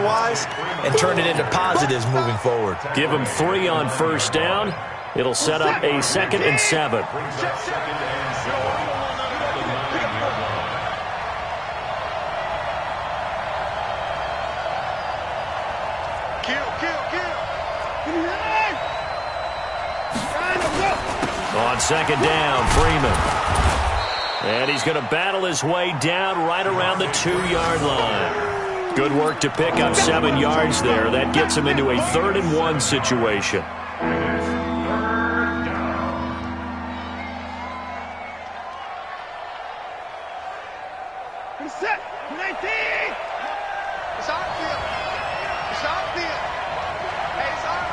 score-wise and turn it into positives moving forward. Give him 3 on first down. It'll set up a 2nd and 7. On 2nd down, Freeman. And he's going to battle his way down right around the 2-yard line. Good work to pick up 7 yards there. That gets him into a 3rd and 1 situation. Set 19. It's on field. It's on field. Hey, it's on.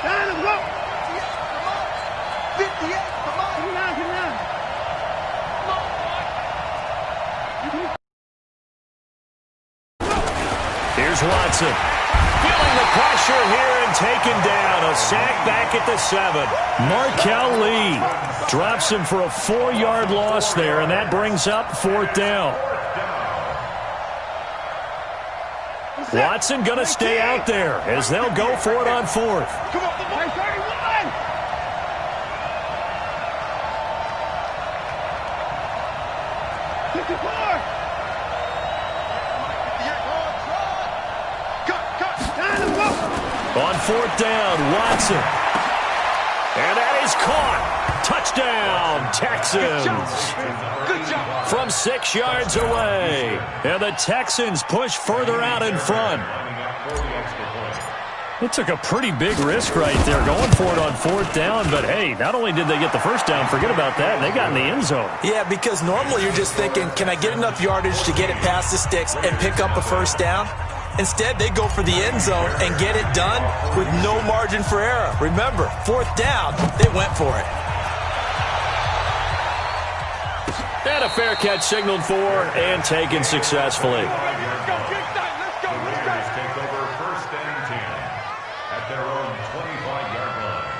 Time to go. 58. Come on. Come on. Come on. Here's Watson. Feeling the pressure here and taken down. A sack back at the 7. Markel Lee drops him for a 4-yard loss there, and that brings up 4th down. Watson going to stay out there as they'll go for it on 4th. Come on, 31. 54. On 4th down, Watson. And that is caught. Touchdown, Texans. Good job. From 6 yards away. And the Texans push further out in front. It took a pretty big risk right there going for it on 4th down. But, hey, not only did they get the first down, forget about that, they got in the end zone. Yeah, because normally you're just thinking, can I get enough yardage to get it past the sticks and pick up a first down? Instead, they go for the end zone and get it done with no margin for error. Remember, 4th down, they went for it. And a fair catch signaled for and taken successfully. Let's go. Take over 1st and 10 at their own 25-yard line.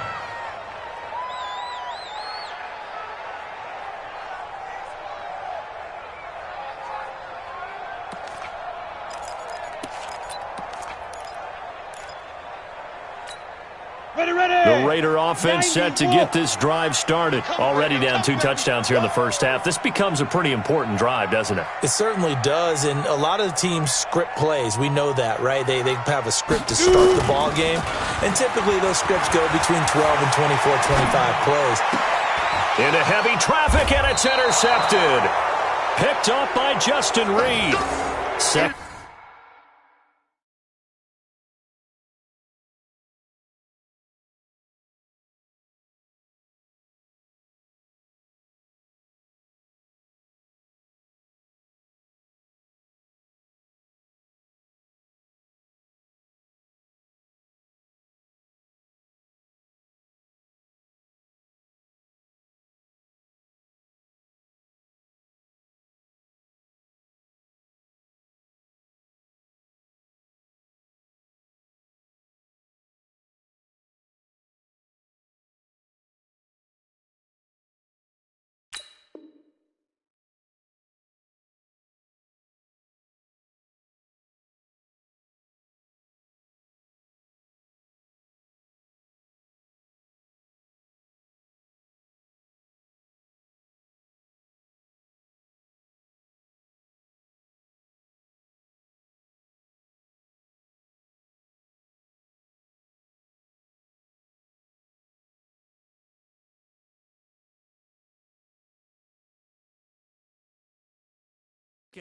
The Raider offense set to get this drive started. Already down 2 touchdowns here in the first half. This becomes a pretty important drive, doesn't it? It certainly does, and a lot of the teams script plays. We know that, right? They have a script to start the ball game, and typically those scripts go between 12 and 24, 25 plays. Into heavy traffic, and it's intercepted. Picked up by Justin Reed.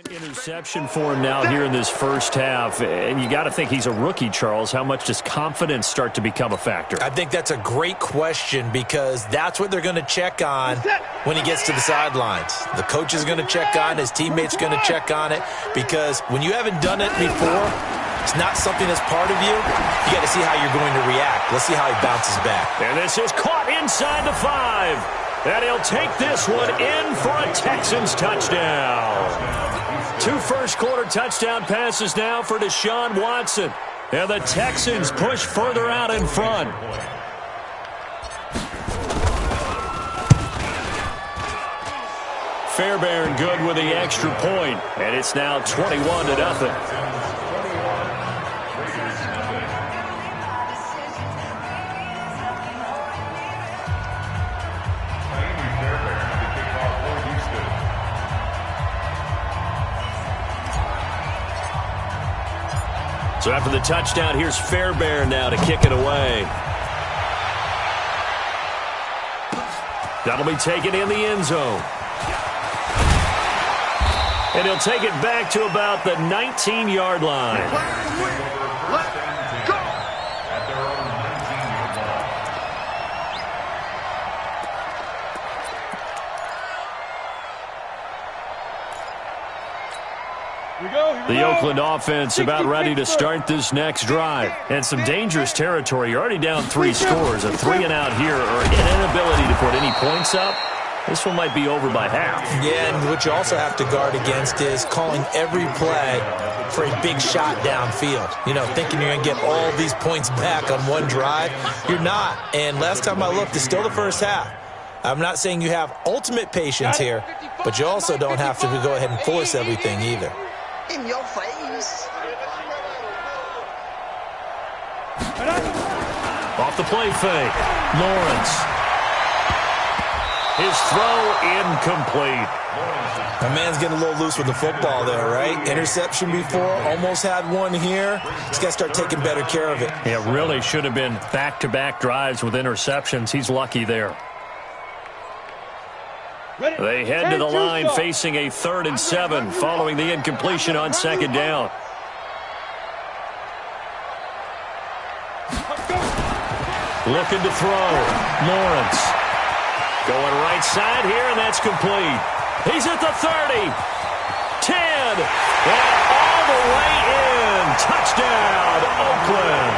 Interception for him now here in this first half, and you got to think he's a rookie, Charles. How much does confidence start to become a factor? I think that's a great question because that's what they're going to check on when he gets to the sidelines. The coach is going to check on, his teammates going to check on it, because when you haven't done it before, it's not something that's part of you. You got to see how you're going to react. Let's see how he bounces back. And this is caught inside the 5. And he'll take this one in for a Texans touchdown. 2 first-quarter touchdown passes now for Deshaun Watson. And the Texans push further out in front. Fairbairn good with the extra point. And it's now 21-0. So after the touchdown, here's Fairbairn now to kick it away. That'll be taken in the end zone. And he'll take it back to about the 19-yard line. Let's go. At their own 19-yard line. The Oakland offense about ready to start this next drive. And some dangerous territory. You're already down 3 scores. A 3-and-out here or an inability to put any points up. This one might be over by half. Yeah, and what you also have to guard against is calling every play for a big shot downfield. You know, thinking you're going to get all these points back on one drive. You're not. And last time I looked, it's still the first half. I'm not saying you have ultimate patience here, but you also don't have to go ahead and force everything either. In your face. Off the play fake. Lawrence. His throw incomplete. My man's getting a little loose with the football there, right? Interception before, almost had one here. He's got to start taking better care of it. It really should have been back-to-back drives with interceptions. He's lucky there. They head to the line facing a 3rd and 7 following the incompletion on 2nd down. Looking to throw. Lawrence. Going right side here, and that's complete. He's at the 30. 10. And all the way in. Touchdown, Oakland.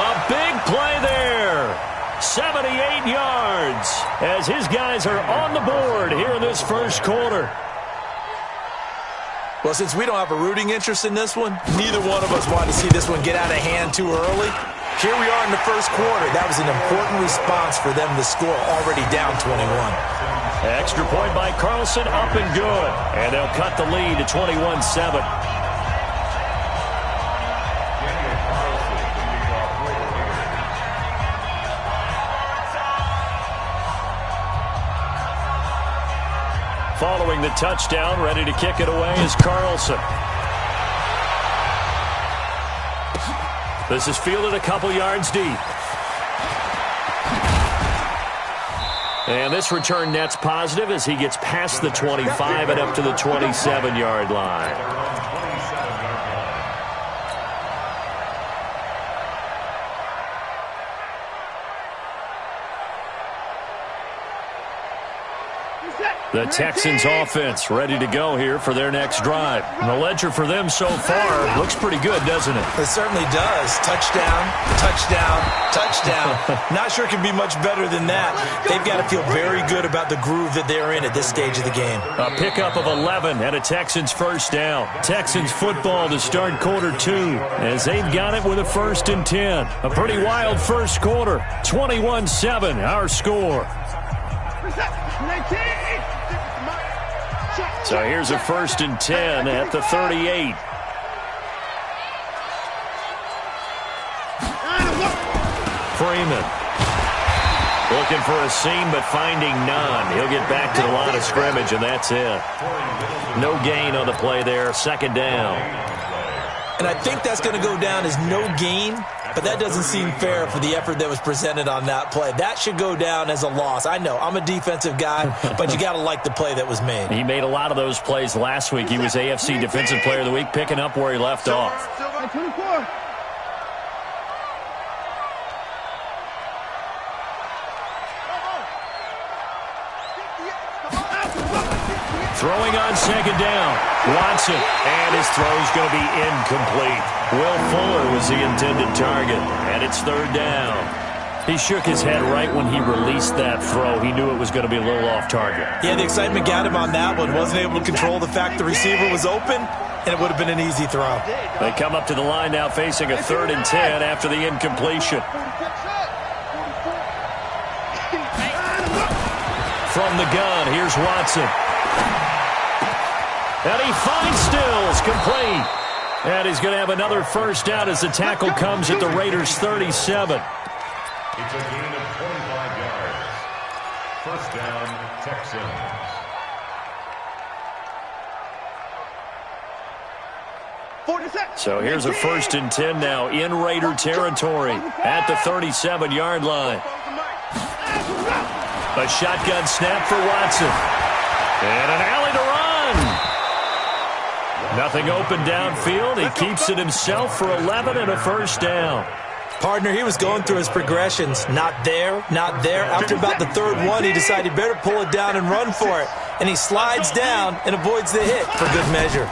A big play there. 78 yards as his guys are on the board here in this first quarter. Well, since we don't have a rooting interest in this one, neither one of us wanted to see this one get out of hand too early. Here we are in the first quarter. That was an important response for them to score, already down 21. Extra point by Carlson, up and good. And they'll cut the lead to 21-7. Following the touchdown, ready to kick it away is Carlson. This is fielded a couple yards deep. And this return net's positive as he gets past the 25 and up to the 27-yard line. The Texans offense ready to go here for their next drive. And the ledger for them so far looks pretty good, doesn't it? It certainly does. Touchdown, touchdown, touchdown. Not sure it can be much better than that. They've got to feel very good about the groove that they're in at this stage of the game. A pickup of 11 and a Texans first down. Texans football to start quarter 2 as they've got it with a 1st and 10. A pretty wild first quarter. 21-7, our score. So here's a 1st and 10 at the 38. Freeman. Looking for a seam, but finding none. He'll get back to the line of scrimmage, and that's it. No gain on the play there. 2nd down. And I think that's going to go down as no gain, but that doesn't seem fair for the effort that was presented on that play. That should go down as a loss. I know, I'm a defensive guy, but you got to like the play that was made. He made a lot of those plays last week. He was AFC Defensive Player of the Week, picking up where he left off. Throwing on 2nd down. Watson, and his throw's going to be incomplete. Will Fuller was the intended target, and it's 3rd down. He shook his head right when he released that throw. He knew it was going to be a little off target. Yeah, the excitement got him on that one. Wasn't able to control the fact the receiver was open, and it would have been an easy throw. They come up to the line now facing a 3rd and 10 after the incompletion. From the gun, here's Watson. And he finds Stills, complete. And he's going to have another 1st down as the tackle comes at the Raiders' 37. It's a gain of 25 yards. 1st down, Texans. So here's a 1st and 10 now in Raider territory at the 37-yard line. A shotgun snap for Watson. And an alley to run. Nothing open downfield. He keeps it himself for 11 and a 1st down. Partner, he was going through his progressions. Not there, not there. After about the 3rd one, he decided he better pull it down and run for it. And he slides down and avoids the hit for good measure.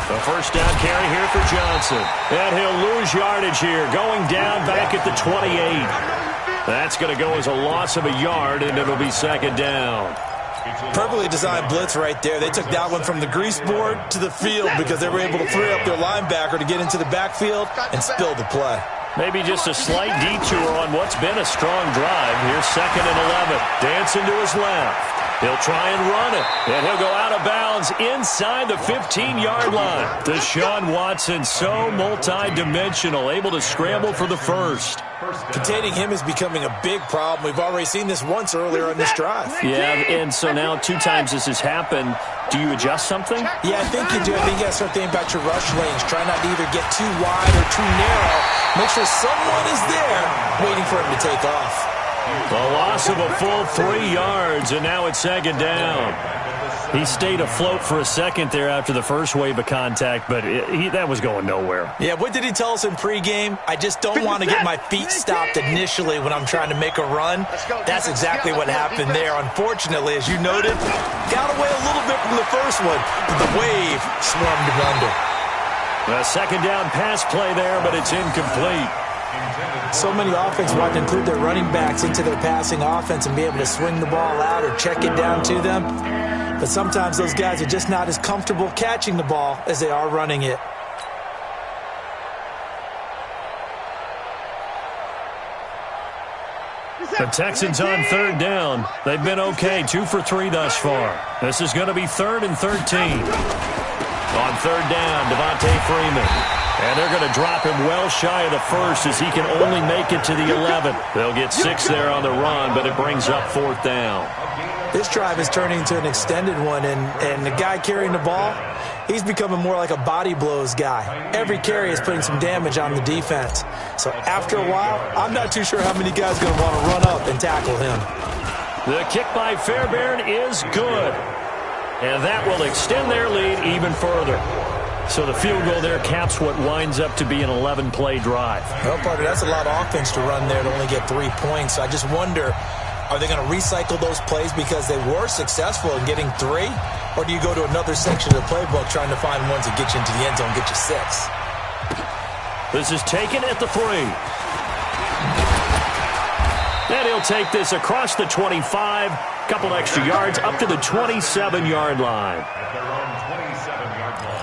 A 1st down carry here for Johnson. And he'll lose yardage here, going down back at the 28. That's going to go as a loss of a yard, and it'll be 2nd down. Perfectly designed blitz right there. They took that one from the grease board to the field because they were able to free up their linebacker to get into the backfield and spill the play. Maybe just a slight detour on what's been a strong drive. Here's 2nd and 11. Dancing to his left. He'll try and run it, and he'll go out of bounds inside the 15-yard line. Deshaun Watson, so multi-dimensional, able to scramble for the 1st. Containing him is becoming a big problem. We've already seen this once earlier on this drive. Yeah, and so now 2 times this has happened. Do you adjust something? Yeah, I think you do. I think you got to start thinking about your rush lanes. Try not to either get too wide or too narrow. Make sure someone is there waiting for him to take off. A loss of a full 3 yards, and now it's 2nd down. He stayed afloat for a second there after the first wave of contact, but that was going nowhere. Yeah, what did he tell us in pregame? I just don't want to get my feet stopped initially when I'm trying to make a run. That's exactly what happened there. Unfortunately, as you noted, got away a little bit from the first one, but the wave swarmed him under. A 2nd down pass play there, but it's incomplete. So many offenses want to include their running backs into their passing offense and be able to swing the ball out or check it down to them. But sometimes those guys are just not as comfortable catching the ball as they are running it. The Texans on 3rd down. They've been okay, 2 for 3 thus far. This is going to be 3rd and 13. On 3rd down, Devontae Freeman. And they're going to drop him well shy of the 1st as he can only make it to the 11. They'll get 6 there on the run, but it brings up 4th down. This drive is turning into an extended one, and the guy carrying the ball, he's becoming more like a body blows guy. Every carry is putting some damage on the defense. So after a while, I'm not too sure how many guys are going to want to run up and tackle him. The kick by Fairbairn is good. And that will extend their lead even further. So the field goal there caps what winds up to be an 11-play drive. Well, partner, that's a lot of offense to run there to only get 3 points. I just wonder, are they going to recycle those plays because they were successful in getting 3? Or do you go to another section of the playbook trying to find ones that get you into the end zone and get you 6? This is taken at the 3. And he'll take this across the 25. Couple extra yards up to the 27-yard line. At their own 27-yard line.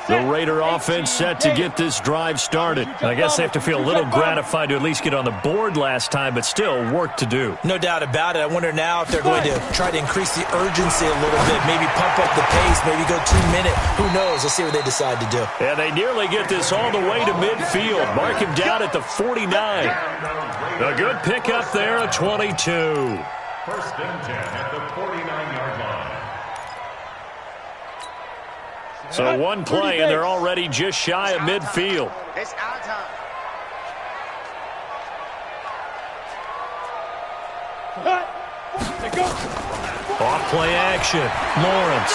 The Raider offense set to get this drive started. I guess they have to feel a little gratified to at least get on the board last time, but still work to do. No doubt about it. I wonder now if they're going to try to increase the urgency a little bit, maybe pump up the pace, maybe go 2-minute. Who knows? Let's see what they decide to do. And they nearly get this all the way to midfield. Mark him down at the 49. A good pickup there at 22. 1st and 10 at the 49-yard line. So one play, and they're already just shy of midfield. It's our time. Off play action. Lawrence.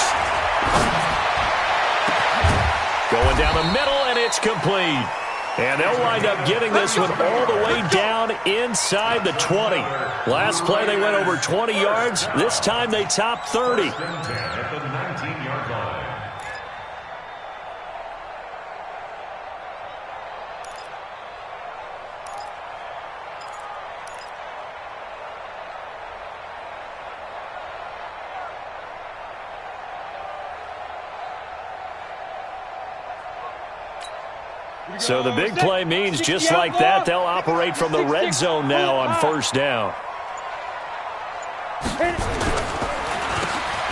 Going down the middle, and it's complete. And they'll wind up getting this one all the way down inside the 20. Last play, they went over 20 yards. This time, they topped 30. 1st and 10 at the 19-yard line. So the big play means just like that, they'll operate from the red zone now on 1st down.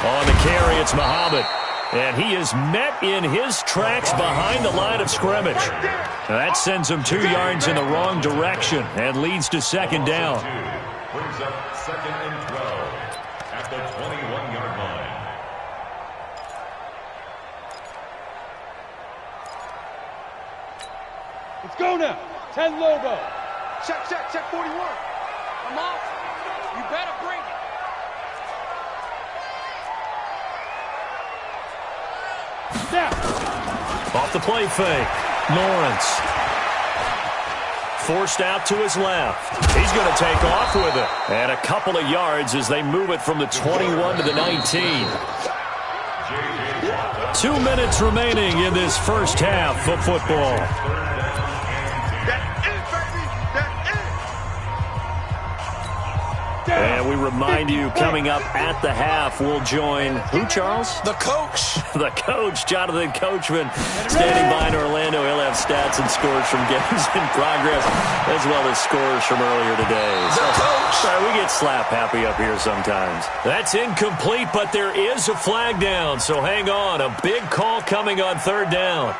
On the carry, it's Muhammad. And he is met in his tracks behind the line of scrimmage. That sends him 2 yards in the wrong direction and leads to 2nd down. Brings up 2nd and 12 at the 21-yard line. Let's go now. 10 Lobo. Check, 41. I'm off. You better bring it. Snap. Off the play fake. Lawrence. Forced out to his left. He's going to take off with it. And a couple of yards as they move it from the 21 to the 19. 2 minutes remaining in this first half of football. And we remind you, coming up at the half, we'll join who, Charles? The coach. The coach, Jonathan Coachman, standing by in Orlando. He'll have stats and scores from games in progress, as well as scores from earlier today. The coach. We get slap happy up here sometimes. That's incomplete, but there is a flag down, so hang on. A big call coming on third down.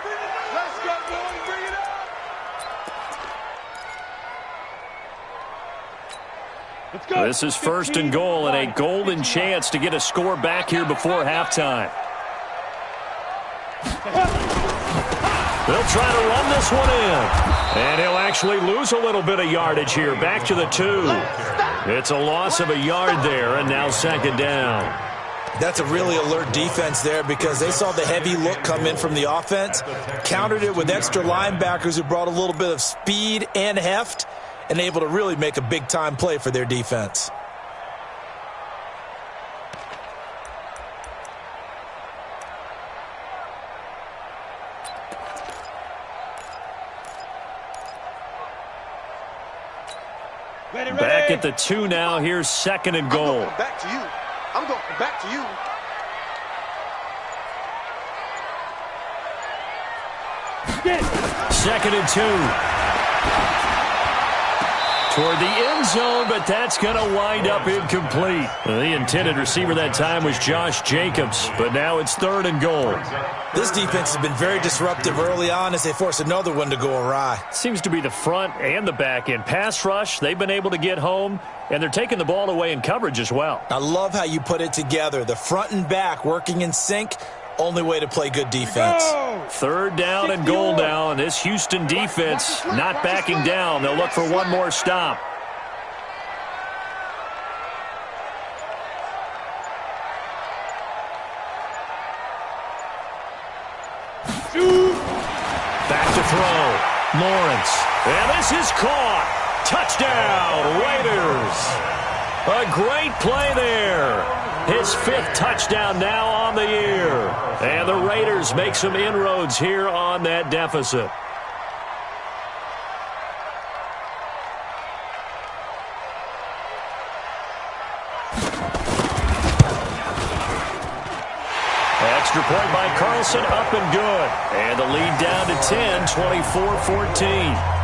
Let's go, boys. Bring it up. Let's go. This is first and goal, and a golden chance to get a score back here before halftime. They'll try to run this one in. And he'll actually lose a little bit of yardage here. Back to the 2. It's a loss of a yard there, and now second down. That's a really alert defense there because they saw the heavy look come in from the offense, countered it with extra linebackers who brought a little bit of speed and heft, and able to really make a big-time play for their defense. Back at the 2 now. Here's second and goal. I'm going back to you. I'm going back to you. Second and 2. Toward the end zone, but that's going to wind up incomplete. The intended receiver that time was Josh Jacobs, but now it's third and goal. This defense has been very disruptive early on as they force another one to go awry. Seems to be the front and the back end. Pass rush, they've been able to get home, and they're taking the ball away in coverage as well. I love how you put it together. The front and back working in sync. Only way to play good defense. Third down and goal now, and this Houston defense not backing down. They'll look for one more stop. Back to throw. Lawrence. And this is caught. Touchdown, Raiders. A great play there. His 5th touchdown now on the year. And the Raiders make some inroads here on that deficit. Extra point by Carlson, up and good. And the lead down to 10, 24-14.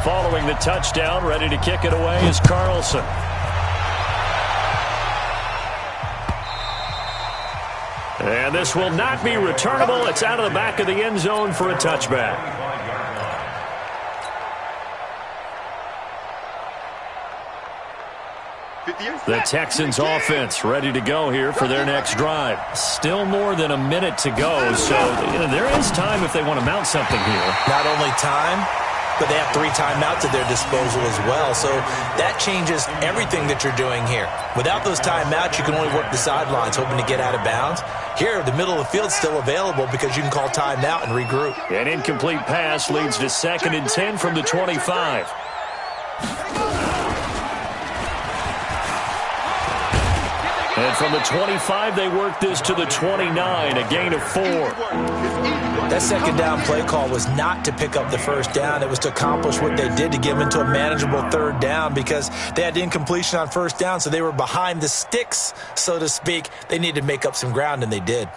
Following the touchdown, ready to kick it away is Carlson. And this will not be returnable. It's out of the back of the end zone for a touchback. The Texans offense ready to go here for their next drive. Still more than a minute to go, so there is time if they want to mount something here. Not only time, but they have 3 timeouts at their disposal as well. So that changes everything that you're doing here. Without those timeouts, you can only work the sidelines, hoping to get out of bounds. Here, the middle of the field's still available because you can call timeout and regroup. An incomplete pass leads to second and 10 from the 25. And from the 25, they work this to the 29, a gain of 4. That second down play call was not to pick up the first down. It was to accomplish what they did to get them into a manageable third down because they had incompletion on first down, so they were behind the sticks, so to speak. They needed to make up some ground, and they did.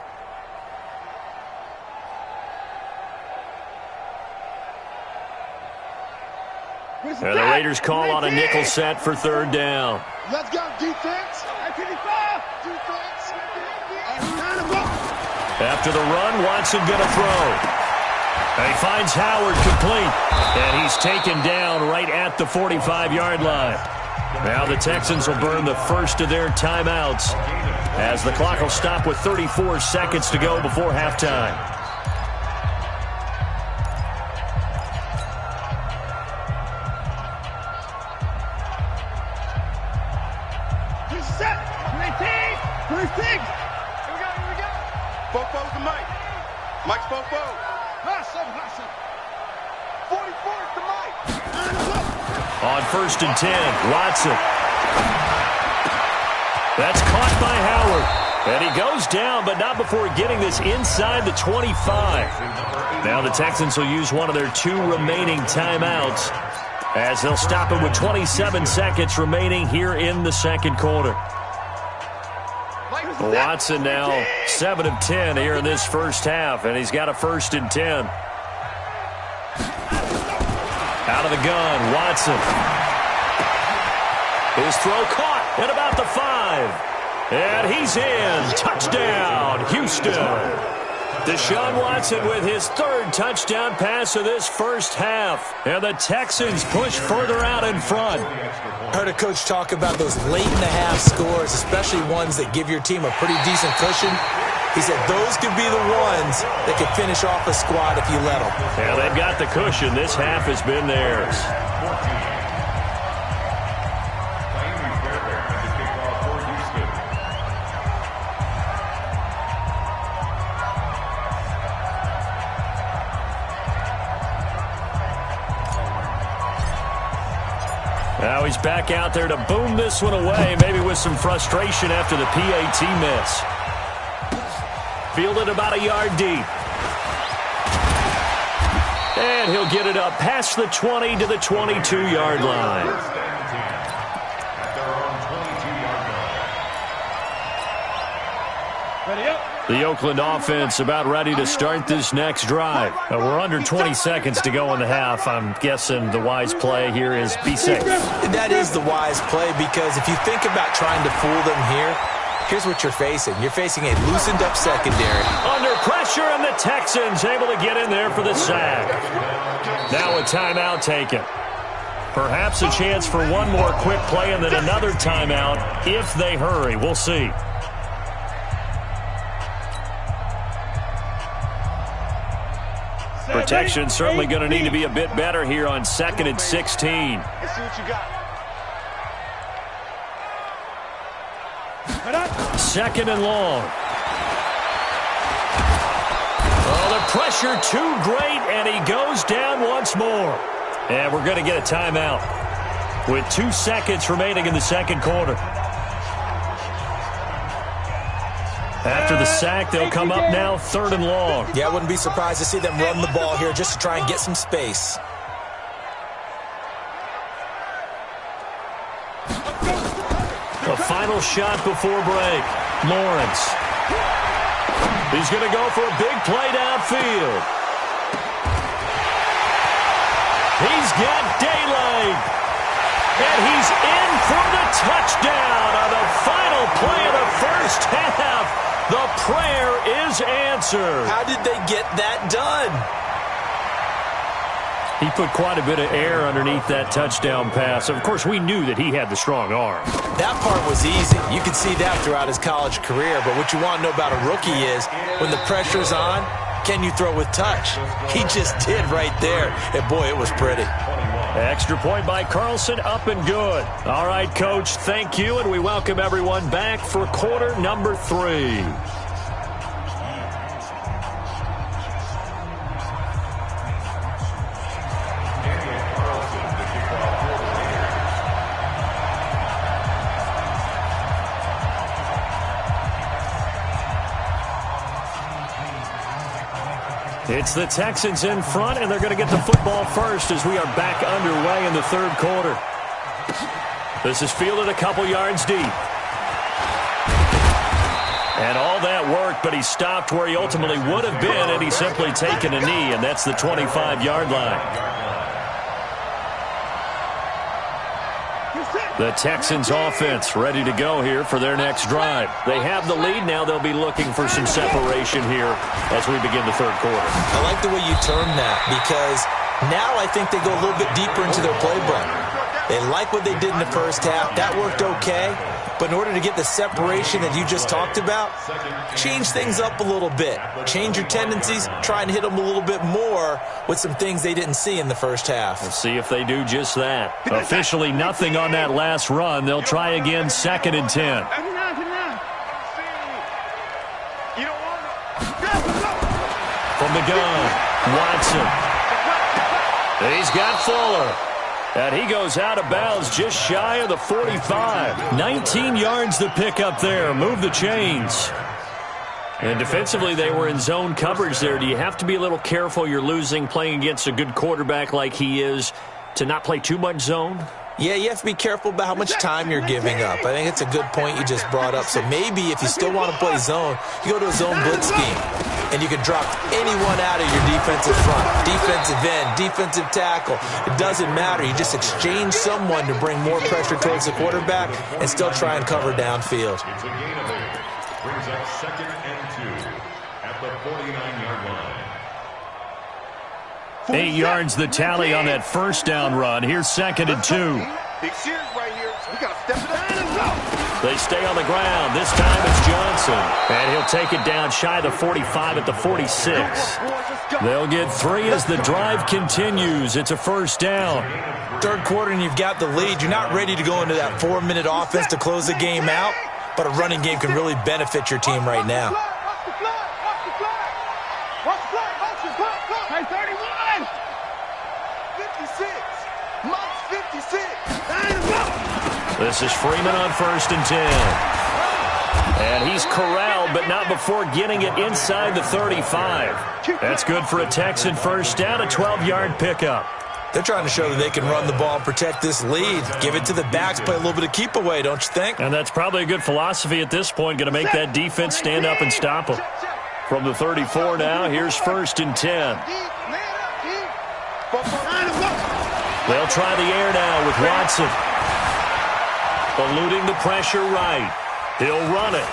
And the Raiders call on a nickel set for third down. Let's go, defense. Defense. After the run, Watson going to throw. And he finds Howard complete. And he's taken down right at the 45-yard line. Now the Texans will burn the first of their timeouts as the clock will stop with 34 seconds to go before halftime. Set. 19. 36. Here we go. Fofo's the mic. Mike's Fofo. Awesome. 44 is the mic. On 1st and 10, Watson. That's caught by Howard. And he goes down, but not before getting this inside the 25. Now the Texans will use one of their 2 remaining timeouts as they'll stop it with 27 seconds remaining here in the second quarter. Watson now 7 of 10 here in this first half, and he's got a 1st and 10. Out of the gun, Watson. His throw caught at about the 5. And he's in. Touchdown, Houston. Deshaun Watson with his 3rd touchdown pass of this first half. And the Texans push further out in front. Heard a coach talk about those late-in-the-half scores, especially ones that give your team a pretty decent cushion. He said those could be the ones that could finish off a squad if you let them. Yeah, they've got the cushion. This half has been theirs. Now he's back out there to boom this one away, maybe with some frustration after the PAT miss. Fielded about a yard deep. And he'll get it up past the 20 to the 22-yard line. Ready up. The Oakland offense about ready to start this next drive. We're under 20 seconds to go in the half. I'm guessing the wise play here is be safe. That is the wise play, because if you think about trying to fool them here, here's what you're facing. You're facing a loosened-up secondary. Under pressure, and the Texans able to get in there for the sack. Now a timeout taken. Perhaps a chance for one more quick play and then another timeout if they hurry. We'll see. Protection certainly going to need to be a bit better here on 2nd and 16. Let's see what you got. 2nd and long. Oh, the pressure too great, and he goes down once more. And we're going to get a timeout with 2 seconds remaining in the second quarter. After the sack, they'll come up now 3rd and long. Yeah, I wouldn't be surprised to see them run the ball here just to try and get some space. The final shot before break. Lawrence. He's going to go for a big play downfield. He's got daylight. And he's in for the touchdown on the final play of the first half. The prayer is answered. How did they get that done? He put quite a bit of air underneath that touchdown pass. Of course, we knew that he had the strong arm. That part was easy. You could see that throughout his college career. But what you want to know about a rookie is when the pressure's on, can you throw with touch? He just did right there. And, boy, it was pretty. Extra point by Carlson, up and good. All right, Coach, thank you, and we welcome everyone back for quarter number 3. It's the Texans in front, and they're going to get the football first as we are back underway in the third quarter. This is fielded a couple yards deep. And all that worked, but he stopped where he ultimately would have been, and he's simply taken a knee, and that's the 25-yard line. The Texans offense ready to go here for their next drive. They have the lead. Now they'll be looking for some separation here as we begin the third quarter. I like the way you term that, because now I think they go a little bit deeper into their playbook. They like what they did in the first half. That worked okay. But in order to get the separation that you just talked about, change things up a little bit. Change your tendencies. Try and hit them a little bit more with some things they didn't see in the first half. We'll see if they do just that. Officially nothing on that last run. They'll try again, 2nd and 10. From the gun, Watson. He's got Fuller. And he goes out of bounds just shy of the 45. 19 yards to pick up there. Move the chains. And defensively, they were in zone coverage there. Do you have to be a little careful you're losing playing against a good quarterback like he is to not play too much zone? Yeah, you have to be careful about how much time you're giving up. I think it's a good point you just brought up. So maybe if you still want to play zone, you go to a zone blitz scheme. And you can drop anyone out of your defensive front, defensive end, defensive tackle. It doesn't matter. You just exchange someone to bring more pressure towards the quarterback and still try and cover downfield. It's a gain of 8. Brings up 2nd and 2 at the 49-yard line. 8 yards the tally on that first down run. Here's 2nd and 2. Big series right here. We got to step it up. They stay on the ground. This time it's Johnson. And he'll take it down shy of the 45 at the 46. They'll get 3 as the drive continues. It's a first down. Third quarter and you've got the lead. You're not ready to go into that 4-minute offense to close the game out, but a running game can really benefit your team right now. Hey, 31! 56! Monk's 56! This is Freeman on 1st and 10. And he's corralled, but not before getting it inside the 35. That's good for a Texan first down, a 12-yard pickup. They're trying to show that they can run the ball and protect this lead. Give it to the backs, play a little bit of keep away, don't you think? And that's probably a good philosophy at this point, going to make that defense stand up and stop them. From the 34 now, here's 1st and 10. They'll try the air now with Watson. Eluding the pressure right. He'll run it.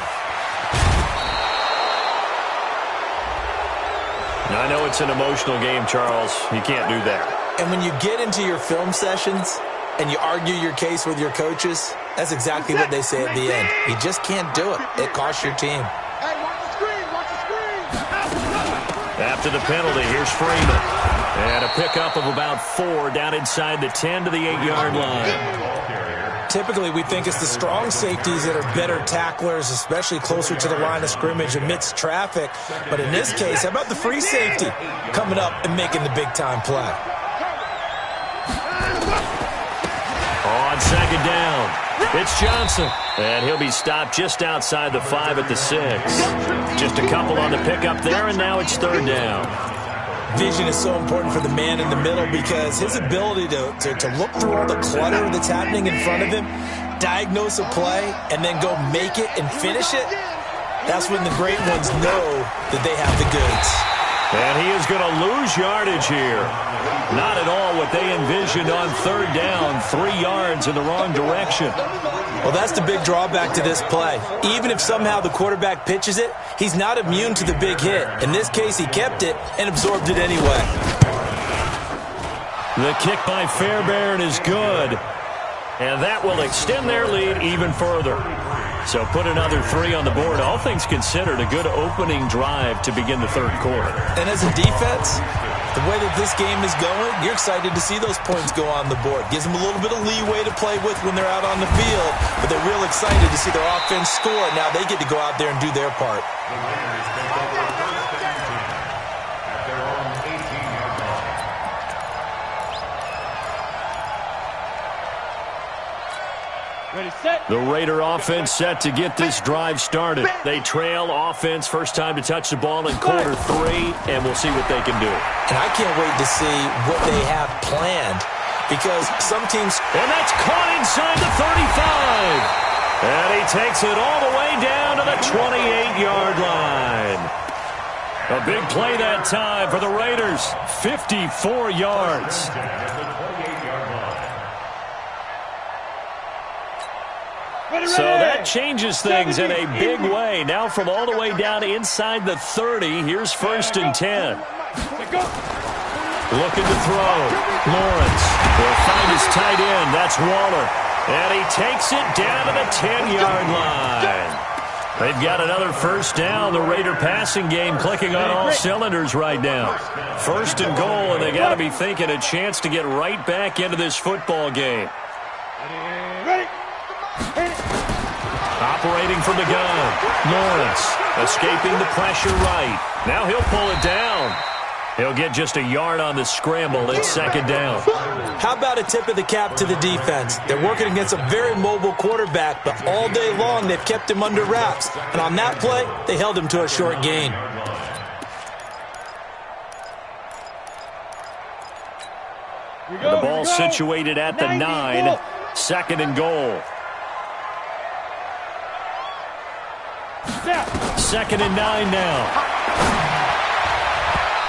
I know it's an emotional game, Charles. You can't do that. And when you get into your film sessions and you argue your case with your coaches, that's exactly what they say at the end. You just can't do it. It costs your team. Hey, watch the screen, watch the screen. After the penalty, here's Freeman. And a pickup of about 4 down inside the 10 to the 8-yard line. Typically, we think it's the strong safeties that are better tacklers, especially closer to the line of scrimmage amidst traffic. But in this case, how about the free safety coming up and making the big-time play? On 2nd down, it's Johnson. And he'll be stopped just outside the 5 at the 6. Just a couple on the pickup there, and now it's 3rd down. Vision is so important for the man in the middle because his ability to look through all the clutter that's happening in front of him, diagnose a play, and then go make it and finish it, that's when the great ones know that they have the goods. And he is going to lose yardage here. Not at all what they envisioned on 3rd down, 3 yards in the wrong direction. Well, that's the big drawback to this play. Even if somehow the quarterback pitches it, he's not immune to the big hit. In this case, he kept it and absorbed it anyway. The kick by Fairbairn is good. And that will extend their lead even further. So put another 3 on the board. All things considered, a good opening drive to begin the 3rd quarter. And as a defense, the way that this game is going, you're excited to see those points go on the board. Gives them a little bit of leeway to play with when they're out on the field, but they're real excited to see their offense score. Now they get to go out there and do their part. Ready, set. The Raider offense set to get this drive started. They trail offense first time to touch the ball in quarter 3, and we'll see what they can do. And I can't wait to see what they have planned because some teams... And that's caught inside the 35. And he takes it all the way down to the 28-yard line. A big play that time for the Raiders. 54 yards. So that changes things in a big way. Now from all the way down inside the 30, here's 1st and 10. Looking to throw. Lawrence will find his tight end. That's Waller. And he takes it down to the 10-yard line. They've got another first down. The Raider passing game clicking on all cylinders right now. First and goal, and they got to be thinking a chance to get right back into this football game. Operating from the gun. Lawrence escaping the pressure right. Now he'll pull it down. He'll get just a yard on the scramble. It's second down. How about a tip of the cap to the defense? They're working against a very mobile quarterback, but all day long they've kept him under wraps. And on that play, they held him to a short gain. The ball situated at the 9. Second and goal. Second and 9 now.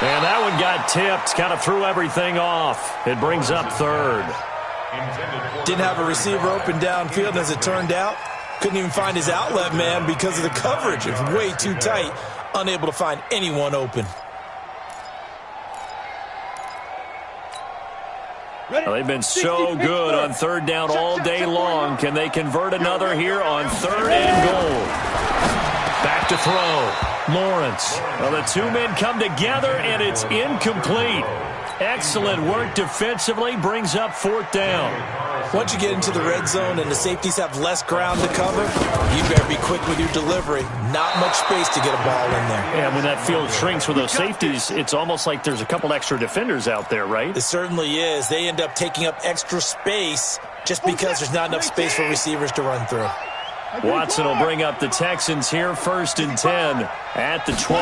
And that one got tipped, kind of threw everything off. It brings up third. Didn't have a receiver open downfield, as it turned out. Couldn't even find his outlet man because of the coverage. It was way too tight. Unable to find anyone open. Well, they've been so good on third down all day long. Can they convert another here on third and goal? Back to throw. Lawrence. Well, the two men come together, and it's incomplete. Excellent work defensively. Brings up fourth down. Once you get into the red zone and the safeties have less ground to cover, you better be quick with your delivery. Not much space to get a ball in there. And when that field shrinks for those safeties, it's almost like there's a couple extra defenders out there, right? It certainly is. They end up taking up extra space just because there's not enough space for receivers to run through. Watson will bring up the Texans here, first and 10 at the 20.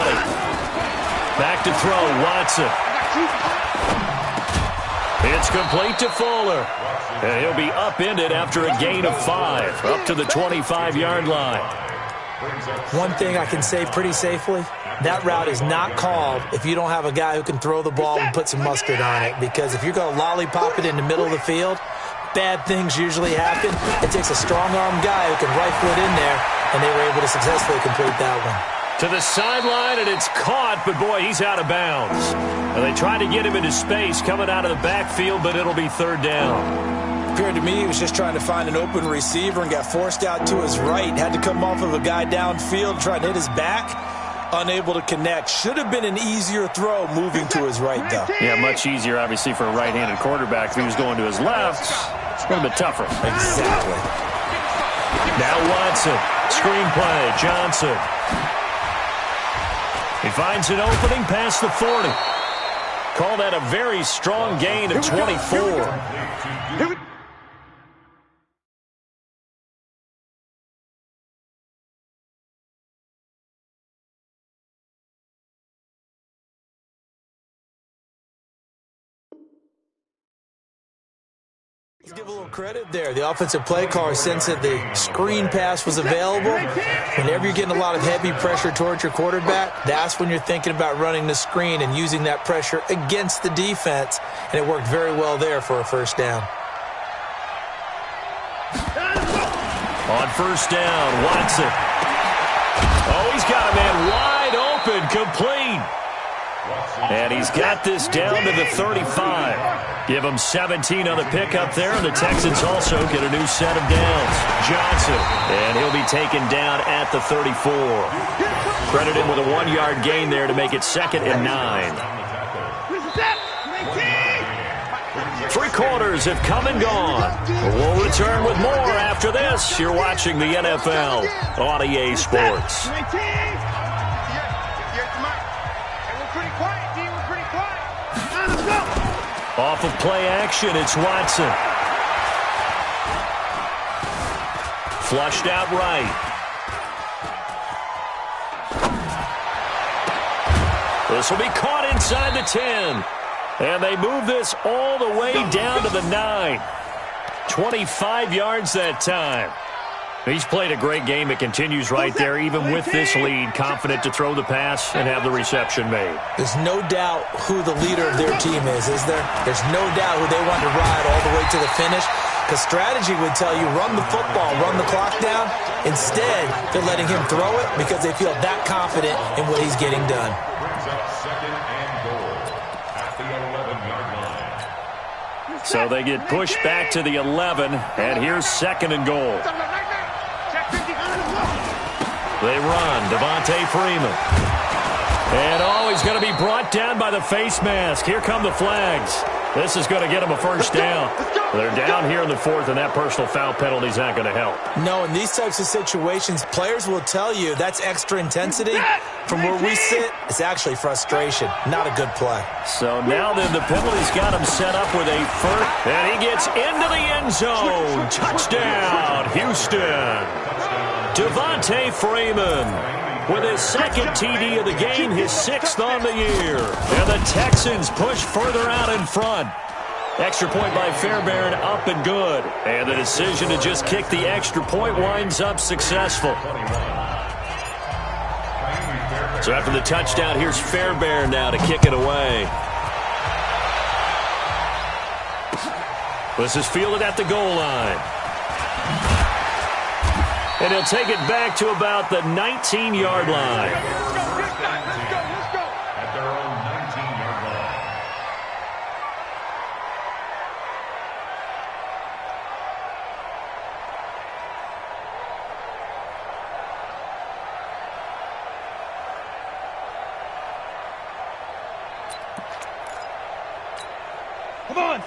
Back to throw, Watson. It's complete to Fuller. And he'll be upended after a gain of 5, up to the 25-yard line. One thing I can say pretty safely, that route is not called if you don't have a guy who can throw the ball and put some mustard on it. Because if you're going to lollipop it in the middle of the field, bad things usually happen. It takes a strong-arm guy who can rifle it in there, and they were able to successfully complete that one. To the sideline, and it's caught, but boy, he's out of bounds. And they tried to get him into space coming out of the backfield, but it'll be third down. Appeared to me he was just trying to find an open receiver and got forced out to his right. Had to come off of a guy downfield, trying to hit his back. Unable to connect. Should have been an easier throw moving to his right, though. Yeah, much easier, obviously, for a right-handed quarterback. If he was going to his left, it's a little bit tougher. Exactly. Now Watson. Screenplay. Johnson. He finds an opening past the 40. Call that a very strong gain of 24. Let's give a little credit there. The offensive play caller sensed that the screen pass was available. Whenever you're getting a lot of heavy pressure towards your quarterback, that's when you're thinking about running the screen and using that pressure against the defense. And it worked very well there for a first down. On first down, Watson. Oh, he's got a man wide open, complete. And he's got this down to the 35. Give him 17 on the pickup there, and the Texans also get a new set of downs. Johnson, and he'll be taken down at the 34. Credit him with a 1-yard gain there to make it second and 9. 3 quarters have come and gone. We'll return with more after this. You're watching the NFL on EA Sports. Off of play action, it's Watson. Flushed out right. This will be caught inside the 10. And they move this all the way down to the 9. 25 yards that time. He's played a great game. It continues right there, even with this lead, confident to throw the pass and have the reception made. There's no doubt who the leader of their team is there? There's no doubt who they want to ride all the way to the finish. Because strategy would tell you, run the football, run the clock down. Instead, they're letting him throw it because they feel that confident in what he's getting done. Brings up second and goal at the 11-yard So they get pushed back to the 11, and here's 2nd and goal. They run, Devontae Freeman. And he's going to be brought down by the face mask. Here come the flags. This is going to get him a first down. They're down here in the 4th, and that personal foul penalty is not going to help. No, in these types of situations, players will tell you that's extra intensity. From where we sit, it's actually frustration. Not a good play. So now then, the penalty's got him set up with a first, and he gets into the end zone. Touchdown, Houston. Devontae Freeman with his 2nd TD of the game, his 6th on the year. And the Texans push further out in front. Extra point by Fairbairn, up and good. And the decision to just kick the extra point winds up successful. So after the touchdown, here's Fairbairn now to kick it away. This is fielded at the goal line. And he'll take it back to about the 19-yard line. At their own 19-yard line.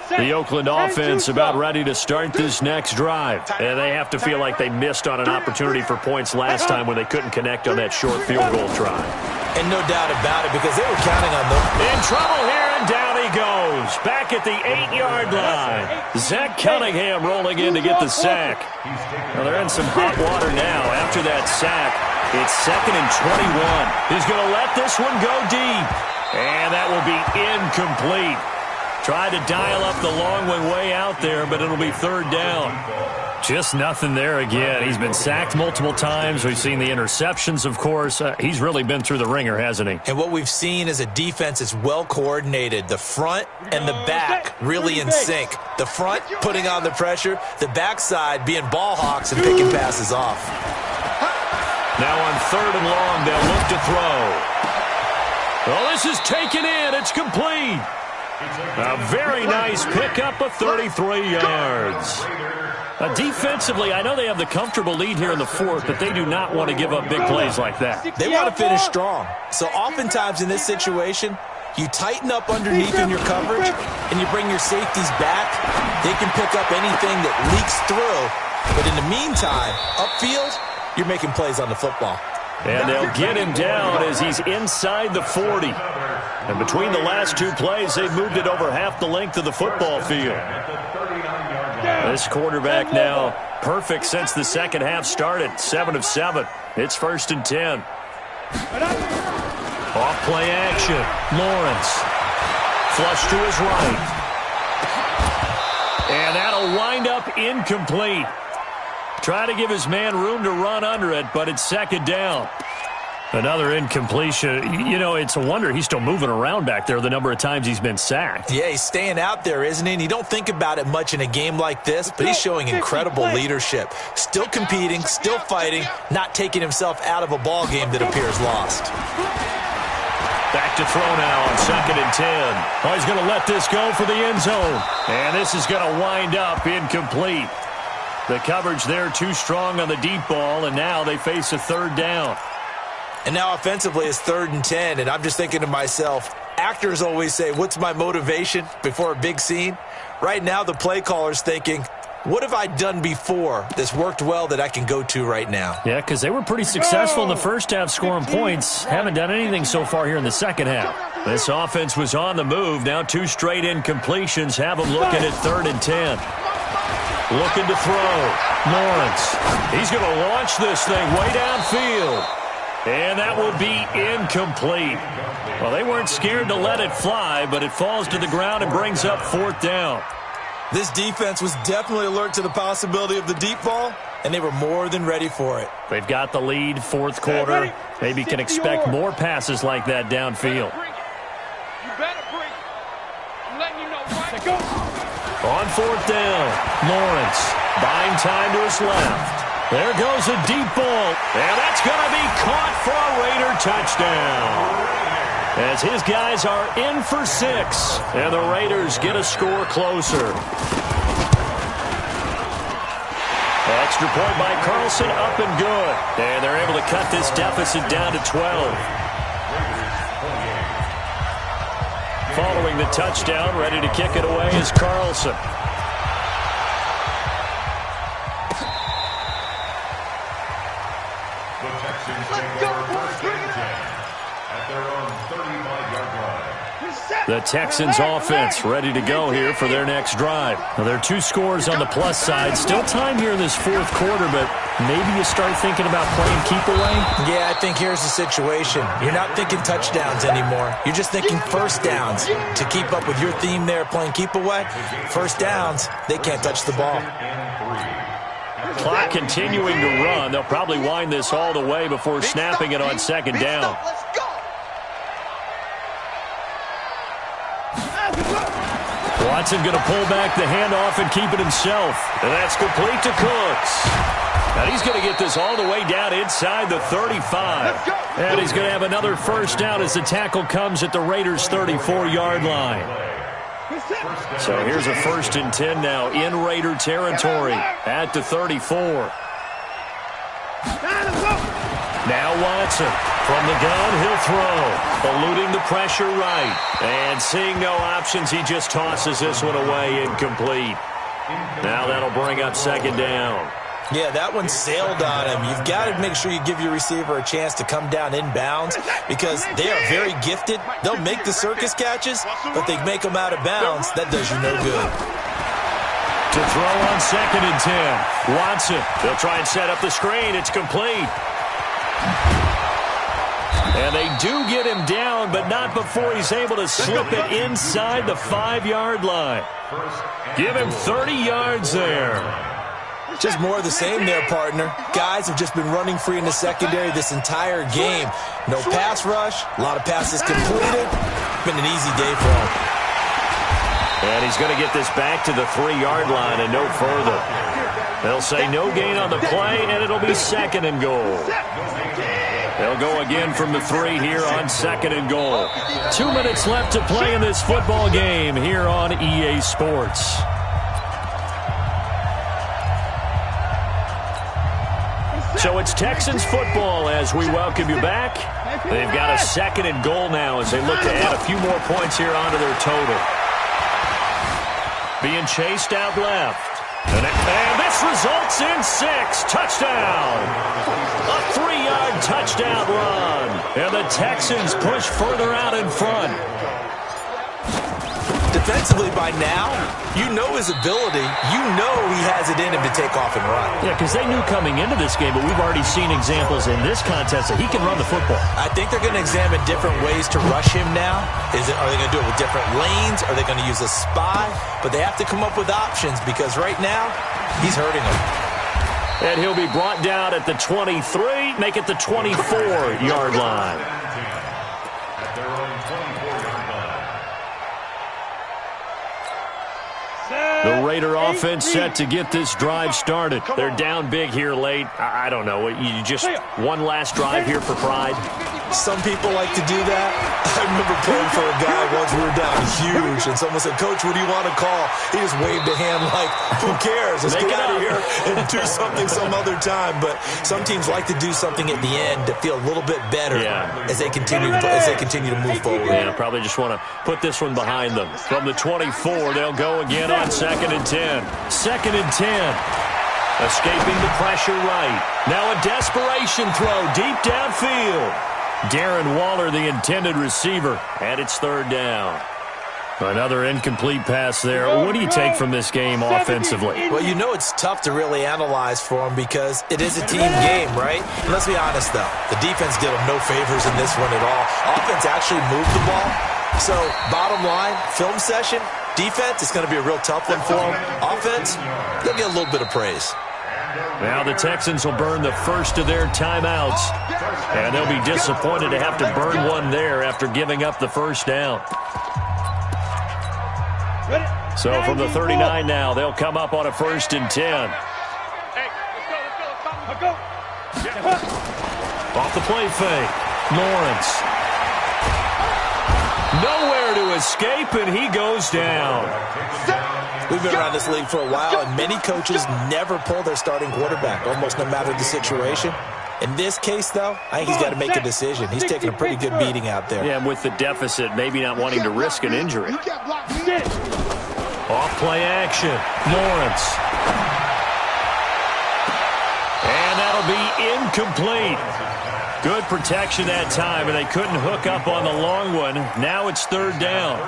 The Oakland offense about ready to start this next drive. And they have to feel like they missed on an opportunity for points last time when they couldn't connect on that short field goal try. And no doubt about it, because they were counting on them. In trouble here, and down he goes. Back at the 8-yard line. Zach Cunningham rolling in to get the sack. Well, they're in some hot water now. After that sack, it's 2nd and 21. He's going to let this one go deep. And that will be incomplete. Tried to dial up the long one way out there, but it'll be 3rd down. Just nothing there again. He's been sacked multiple times. We've seen the interceptions, of course. He's really been through the ringer, hasn't he? And what we've seen is a defense that's well coordinated. The front and the back really in sync. The front putting on the pressure. The backside being ball hawks and picking passes off. Now on 3rd and long, they'll look to throw. Well, this is taken in. It's complete. A very nice pickup of 33 yards. Defensively, I know they have the comfortable lead here in the 4th, but they do not want to give up big plays like that. They want to finish strong. So oftentimes in this situation, you tighten up underneath in your coverage, and you bring your safeties back. They can pick up anything that leaks through. But in the meantime, upfield, you're making plays on the football. And they'll get him down as he's inside the 40. And between the last 2 plays, they've moved it over half the length of the football field. This quarterback now perfect since the second half started. 7 of 7. It's 1st and 10. Off play action. Lawrence. Flush to his right. And that'll wind up incomplete. Try to give his man room to run under it, but it's 2nd down. Another incompletion. You know, it's a wonder he's still moving around back there the number of times he's been sacked. Yeah, he's staying out there, isn't he? And you don't think about it much in a game like this, but he's showing incredible leadership. Still competing, still fighting, not taking himself out of a ball game that appears lost. Back to throw now on 2nd and 10. Oh, he's going to let this go for the end zone. And this is going to wind up incomplete. The coverage there too strong on the deep ball, and now they face a 3rd down. And now offensively it's 3rd and 10, and I'm just thinking to myself, actors always say, what's my motivation before a big scene? Right now the play caller's thinking, what have I done before that's worked well that I can go to right now? Yeah, because they were pretty successful in the first half scoring points. Haven't done anything so far here in the second half. This offense was on the move. Now 2 straight incompletions have them looking at 3rd and 10. Looking to throw. Lawrence. He's going to launch this thing way downfield. And that will be incomplete. Well, they weren't scared to let it fly, but it falls to the ground and brings up 4th down. This defense was definitely alert to the possibility of the deep ball, and they were more than ready for it. They've got the lead, 4th quarter. Maybe can expect more passes like that downfield. You better breathe. I'm letting you know right. Go. On 4th down, Lawrence buying time to his left. There goes a deep ball, and that's going to be caught for a Raider touchdown. as his guys are in for 6, and the Raiders get a score closer. Extra point by Carlson, up and good. And they're able to cut this deficit down to 12. Following the touchdown, ready to kick it away is Carlson. The Texans take over first and 10 at their own 35-yard line. The Texans offense ready to go here for their next drive. Now, there are 2 scores on the plus side. Still time here in this 4th quarter, but maybe you start thinking about playing keep away? Yeah, I think here's the situation. You're not thinking touchdowns anymore. You're just thinking first downs. To keep up with your theme there, playing keep away, first downs, they can't touch the ball. Clock continuing to run. They'll probably wind this all the way before snapping it on second down. Watson going to pull back the handoff and keep it himself. And that's complete to Cooks. And he's going to get this all the way down inside the 35. And he's going to have another first down as the tackle comes at the Raiders' 34-yard line. So here's a 1st and 10 now in Raider territory at the 34. Now Watson from the gun, he'll throw. Eluding the pressure right. And seeing no options, he just tosses this one away, incomplete. Now that'll bring up second down. Yeah, that one sailed on him. You've got to make sure you give your receiver a chance to come down inbounds because they are very gifted. They'll make the circus catches, but they make them out of bounds. That does you no good. To throw on second and 10. Watson, they'll try and set up the screen. It's complete. And they do get him down, but not before he's able to slip it inside the 5-yard line. Give him 30 yards there. Just more of the same there, partner. Guys have just been running free in the secondary this entire game. No pass rush, a lot of passes completed. Been an easy day for him. And he's going to get this back to the 3-yard line and no further. They'll say no gain on the play, and it'll be second and goal. They'll go again from the 3 here on second and goal. 2 minutes left to play in this football game here on EA Sports. So it's Texans football as we welcome you back. They've got a second and goal now as they look to add a few more points here onto their total. Being chased out left. And this results in 6. Touchdown. A 3-yard touchdown run. And the Texans push further out in front. Defensively by now, you know his ability. You know he has it in him to take off and run. Yeah, because they knew coming into this game, but we've already seen examples in this contest that he can run the football. I think they're going to examine different ways to rush him now. Are they going to do it with different lanes? Are they going to use a spy? But they have to come up with options because right now, he's hurting them. And he'll be brought down at the 23, make it the 24-yard line. The Raider offense set to get this drive started. They're down big here late. I don't know. You just one last drive here for pride? Some people like to do that. I remember playing for a guy once we were down huge, and someone said, "Coach, what do you want to call?" He just waved a hand like, who cares? Let's get out of here and do something some other time. But some teams like to do something at the end to feel a little bit better as they continue to move forward. Yeah, probably just want to put this one behind them. From the 24, they'll go again on second and 10. Second and 10. Escaping the pressure right. Now a desperation throw deep downfield. Darren Waller, the intended receiver, and it's third down. Another incomplete pass there. What do you take from this game offensively? Well, you know it's tough to really analyze for them because it is a team game, right? And let's be honest, though. The defense did them no favors in this one at all. Offense actually moved the ball. So, bottom line, film session, defense, it's going to be a real tough one for them. Offense, they'll get a little bit of praise. Now the Texans will burn the first of their timeouts. And they'll be disappointed to have to burn one there after giving up the first down. So from the 39 now, they'll come up on a 1st and 10. Off the play fake. Lawrence. Nowhere to escape, and he goes down. We've been around this league for a while, and many coaches never pull their starting quarterback, almost no matter the situation. In this case, though, I think he's got to make a decision. He's taking a pretty good beating out there. Yeah, and with the deficit, maybe not wanting to risk an injury. Off play action. Lawrence. And that'll be incomplete. Good protection that time, and they couldn't hook up on the long one. Now it's third down.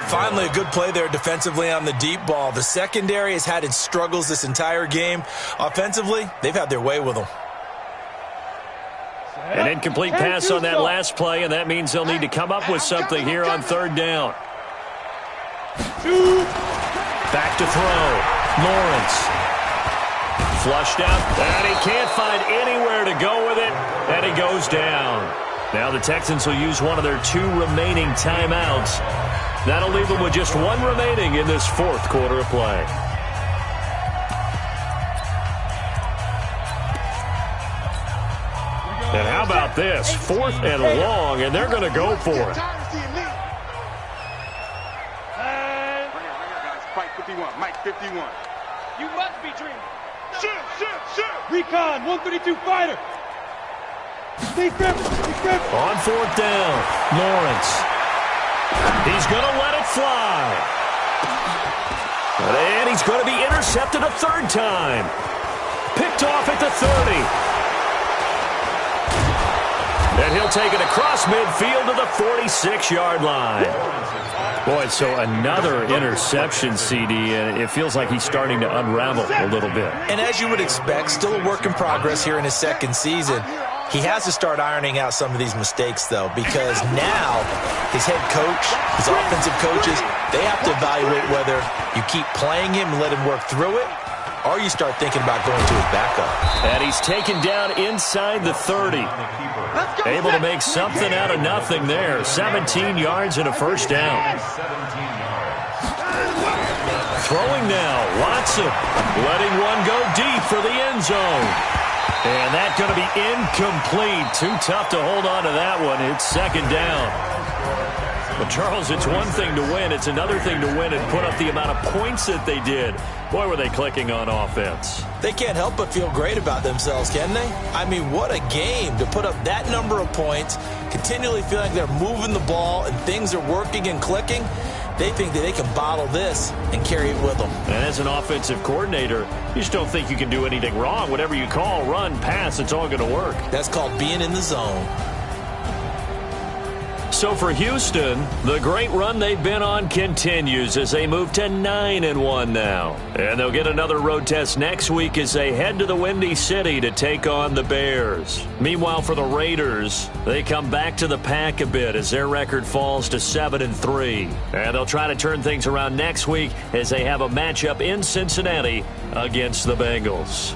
Finally, a good play there defensively on the deep ball. The secondary has had its struggles this entire game. Offensively, they've had their way with them. An incomplete pass on that last play, and that means they'll need to come up with something here on third down. Back to throw. Lawrence. Flushed out, and he can't find anywhere to go with it, and he goes down. Now the Texans will use one of their 2 remaining timeouts. That'll leave them with just 1 remaining in this fourth quarter of play. And how about this? 4th and long, and they're going to go for it. Mike 51, Mike 51. You must be dreaming. Shoot. Recon, 132 fighter. Stay script. On 4th down, Lawrence. He's going to let it fly. And he's going to be intercepted a 3rd time. Picked off at the 30. And he'll take it across midfield to the 46-yard line. Boy, so another interception, CD, and it feels like he's starting to unravel a little bit. And as you would expect, still a work in progress here in his second season. He has to start ironing out some of these mistakes, though, because now his head coach, his offensive coaches, they have to evaluate whether you keep playing him and let him work through it, or you start thinking about going to his backup. And he's taken down inside the 30. Able to make something out of nothing there. 17 yards and a first down. Throwing now, Watson. Letting one go deep for the end zone. And that's going to be incomplete. Too tough to hold on to that one. It's second down. Well, Charles, it's one thing to win. It's another thing to win and put up the amount of points that they did. Boy, were they clicking on offense. They can't help but feel great about themselves, can they? I mean, what a game to put up that number of points, continually feeling like they're moving the ball and things are working and clicking. They think that they can bottle this and carry it with them. And as an offensive coordinator, you just don't think you can do anything wrong. Whatever you call, run, pass, it's all going to work. That's called being in the zone. So for Houston, the great run they've been on continues as they move to 9-1 now. And they'll get another road test next week as they head to the Windy City to take on the Bears. Meanwhile, for the Raiders, they come back to the pack a bit as their record falls to 7-3. And they'll try to turn things around next week as they have a matchup in Cincinnati against the Bengals.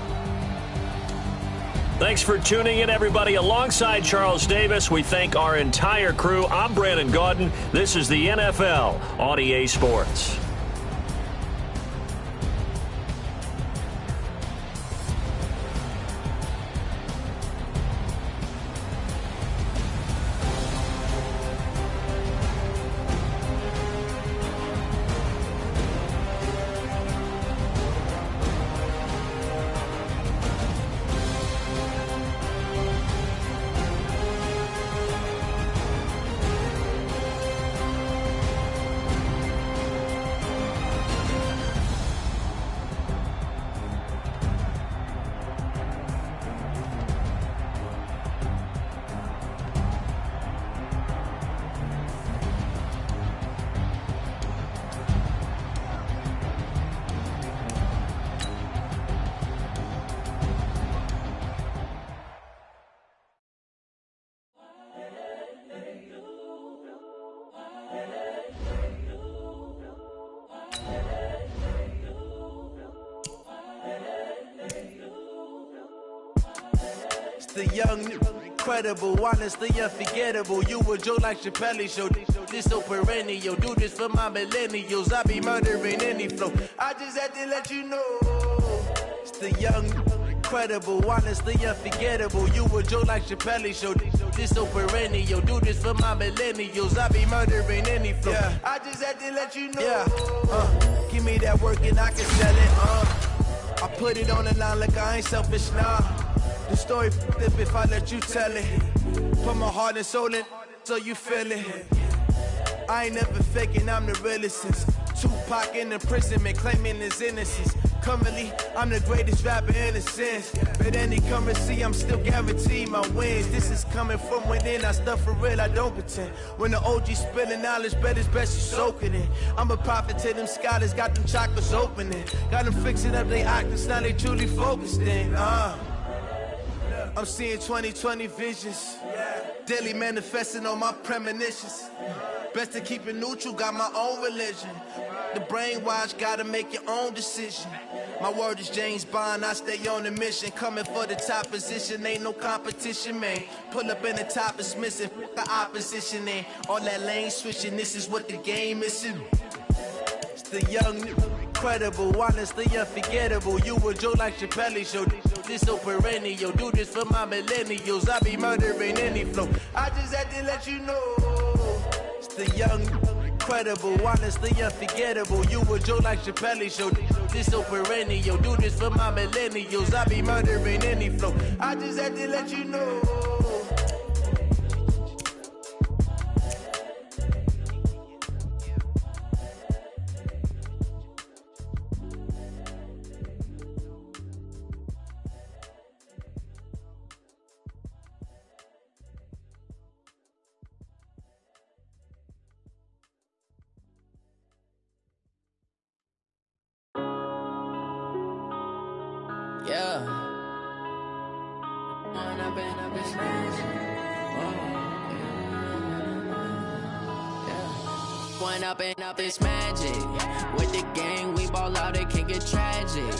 Thanks for tuning in, everybody. Alongside Charles Davis, we thank our entire crew. I'm Brandon Gaudin. This is the NFL on EA Sports. The young, incredible, honestly unforgettable. You a joke like Chappelle Show. This so perennial. Do this for my millennials. I be murdering any flow. I just had to let you know. It's the young, incredible, honestly unforgettable. You a joke like Chappelle show. This so perennial, do this for my millennials. I be murdering any flow. Yeah. I just had to let you know. Yeah. Give me that work and I can sell it. I put it on the line like I ain't selfish now. The story flip if I let you tell it. Put my heart and soul in so you feel it. I ain't never faking, I'm the realest since Tupac in imprisonment, claiming his innocence. Currently, I'm the greatest rapper in a sense. But any currency, I'm still guaranteed my wins. This is coming from within, I stuff for real, I don't pretend. When the OG spilling knowledge, bet it's best you soak it in. I'm a prophet to them scholars, got them chakras opening. Got them fixing up they octaves, now they truly focused in. I'm seeing 2020 visions. Daily manifesting on my premonitions. Best to keep it neutral, got my own religion. The brainwash, gotta make your own decision. My word is James Bond, I stay on a mission. Coming for the top position, ain't no competition, man. Pull up in the top is missing, the opposition ain't. All that lane switching, this is what the game is. It's the young, incredible, honestly unforgettable. You a joke like Chappelle show. This so perennial, do this for my millennials. I be murdering any flow. I just had to let you know. It's the young, incredible, honestly unforgettable. You a joke like Chappelle show. This so perennial, do this for my millennials. I be murdering any flow. I just had to let you know. Yeah. One up and up is magic. With the gang, we ball out, it can get tragic.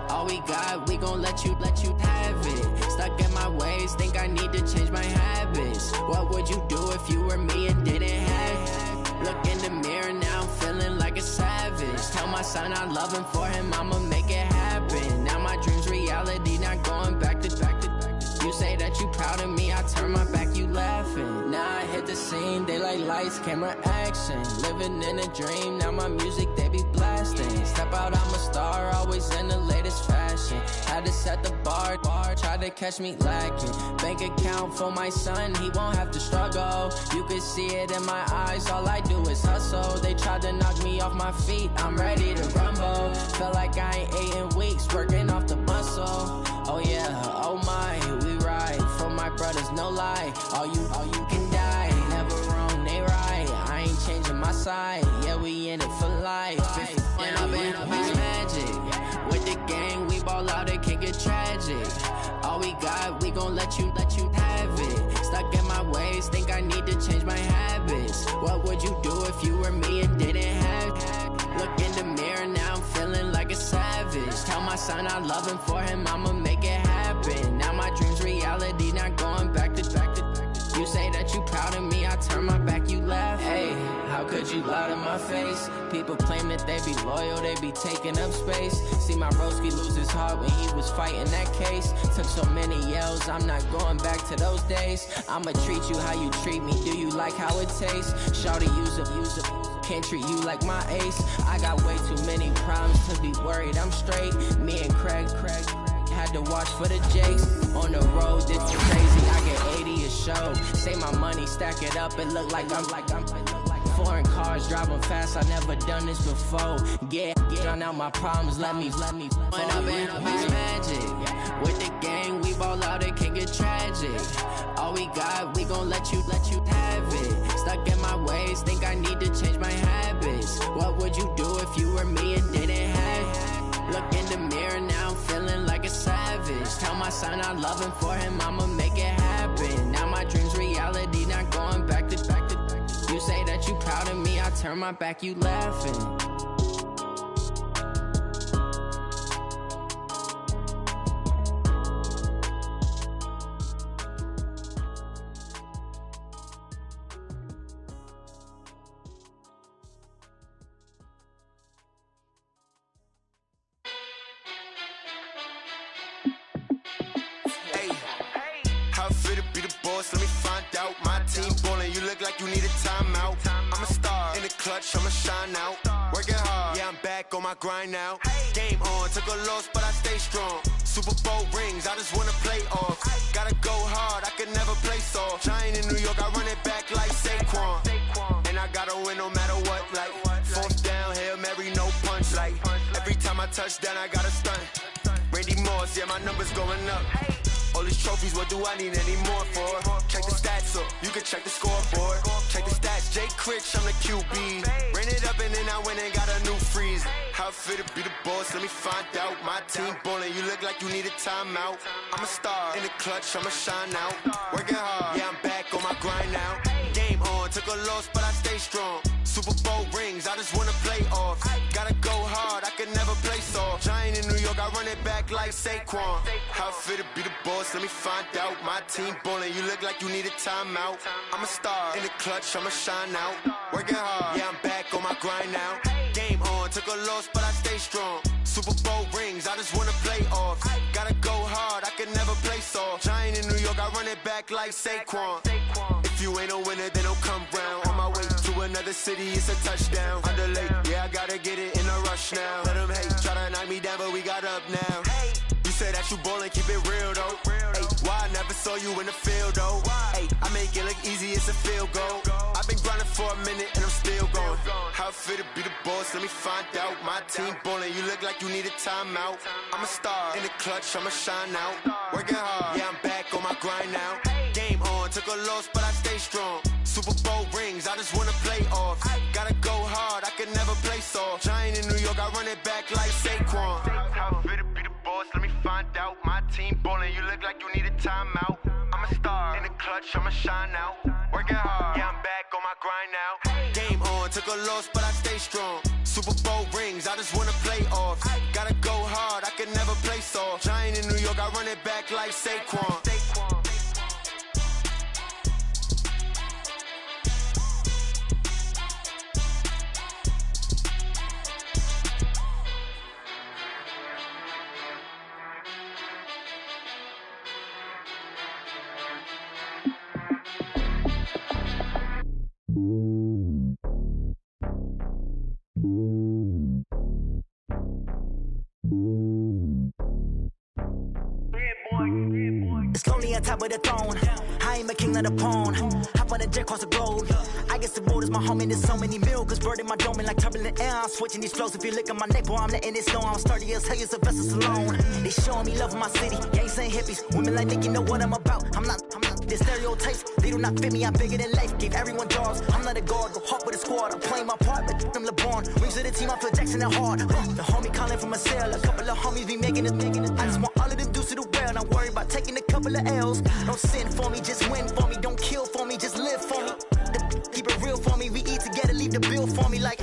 All we got, we gon' let you have it. Stuck in my ways, think I need to change my habits. What would you do if you were me and didn't have it? Look in the mirror, now I'm feeling like a savage. Tell my son I love him, for him I'ma make it happen. Now my dream's reality, not going back to. You say that you proud of me, I turn my back, you laughing. Now I hit the scene, they like lights, camera, action. Living in a dream, now my music, they be blasting. Step out, I'm a star, always in the latest fashion. Had to set the bar, try to catch me lacking. Bank account for my son, he won't have to struggle. You can see it in my eyes, all I do is hustle. They tried to knock me off my feet, I'm ready to rumble. Feel like I ain't ate in weeks, working off the muscle. Oh yeah, oh my, we ride for my brothers, no lie. All you can die, never wrong, they right. I ain't changing my side, yeah, we in it for life. When I've been up is magic. With the gang, we ball out, it can get tragic. All we got, we gon' let you have it. Stuck in my ways, think I need to change my habits. What would you do if you were me and didn't have it? Look in the mirror, now I'm feeling like a savage. Tell my son I love him, for him I'ma make it happen. Now my dream's reality, not going back to. You say that you proud of me, I turn my back, you laugh. Hey, how could you lie to my face? People claim that they be loyal, they be taking up space. See my broski lose his heart when he was fighting that case. Took so many yells, I'm not going back to those days. I'ma treat you how you treat me, do you like how it tastes? Shawty use up, can't treat you like my ace. I got way too many problems to be worried, I'm straight. Me and Craig had to watch for the Jakes. On the road, this is crazy, I get 80 a show. Say my money, stack it up, it look like I'm foreign cars, driving fast, I never done this before. Get drown out my problems, let me When I've been up is magic. With the gang, we ball out, it can get tragic. All we got, we gon' let you have it. Stuck in my ways, think I need to change my habits. What would you do if you were me and didn't have it? Look in the mirror, now I'm feeling like a savage. Tell my son I love him, for him I'ma make it happen. Now my dream's reality, not going back to. You say that you proud of me, I turn my back, you laughing. boss, let me find out. My team ballin', you look like you need a timeout. I'm a star, in the clutch, I'ma shine out. Working hard, yeah, I'm back on my grind now. Game on, took a loss, but I stay strong. Super Bowl rings, I just wanna play off. Gotta go hard, I can never play soft. Giant in New York, I run it back like Saquon. And I gotta win no matter what, like fourth down, Hail Mary, no punch. Like every time I touch down, I gotta stunt. Randy Moss, yeah, my numbers going up. All these trophies, what do I need any more for? Check the stats up, you can check the scoreboard. Check the stats, Jay Critch, I'm the QB. Ran it up and then I went and got a new freeze. How it feel to be the boss, let me find out. My team ballin', you look like you need a timeout. I'm a star, in the clutch, I'ma shine out. Working hard, yeah, I'm back on my grind now. Game on, took a loss, but I stay strong. Super Bowl rings, I just wanna play off. Gotta go hard, I can never play soft. Giant in New York, I run it back like Saquon. How it feel to be the boss, let me find out. My team ballin', you look like you need a timeout. I'm a star, in the clutch, I'ma shine out. Working hard, yeah, I'm back on my grind now. Game on, took a loss, but I stay strong. Super Bowl rings, I just wanna play off. Gotta go hard, I can never play soft. Giant in New York, I run it back like Saquon. If you ain't a winner, then don't come round. On my way to another city, it's a touchdown. Underlay, yeah, I gotta get it in a rush now. Let them hate, try to knock me down, but we got up now. You said that you ballin', keep it real though. Hey, why I never saw you in the field though? Hey, I make it look easy, it's a field goal. I've been grinding for a minute and I'm still going. How it feel to be the boss, let me find out. My team ballin', you look like you need a timeout. I'm a star, in the clutch, I'ma shine out. Working hard, yeah, I'm back on my grind now. Game on, took a loss, but I stay strong. Super Bowl rings, I just wanna play off. Gotta go hard, I can never play soft. Giant in New York, I run it back like Saquon. How it feel to be the boss, let me find out. My team ballin', you look like you need a timeout. I'm a star, in the clutch, I'ma shine out. Working hard, yeah, I'm back on my grind now. Game on, took a loss, but I stay strong. Super Bowl rings, I just wanna play off. Gotta go hard, I can never play soft. Giant in New York, I run it back like Saquon. It's lonely on top of the throne. I am a king of the pawn. Hop on a jet across the globe. I guess the road is my home and there's so many milk. Bird in my dome and like turbulent air. I'm switching these flows. If you look at my neck, boy, I'm letting it snow. I'm sturdy as hell, it's a vessel alone. They showing me love in my city. Gangs and hippies. Women like Nick, you know what I'm about. I'm not the stereotypes. They do not fit me. I'm bigger than life. Gave everyone jobs. I'm not a guard. Go hard with a squad. I'm playing my part, but I'm LeBron. Rings to the team. I feel Jackson and hard. The homie calling from a cell. A couple of homies be making it. I just want all of them dudes to the well. Not worry about taking a couple of L's. Don't sin for me, just win for me. Don't kill for me, just live for me. Keep it real for me. We eat together, leave the bill for me like.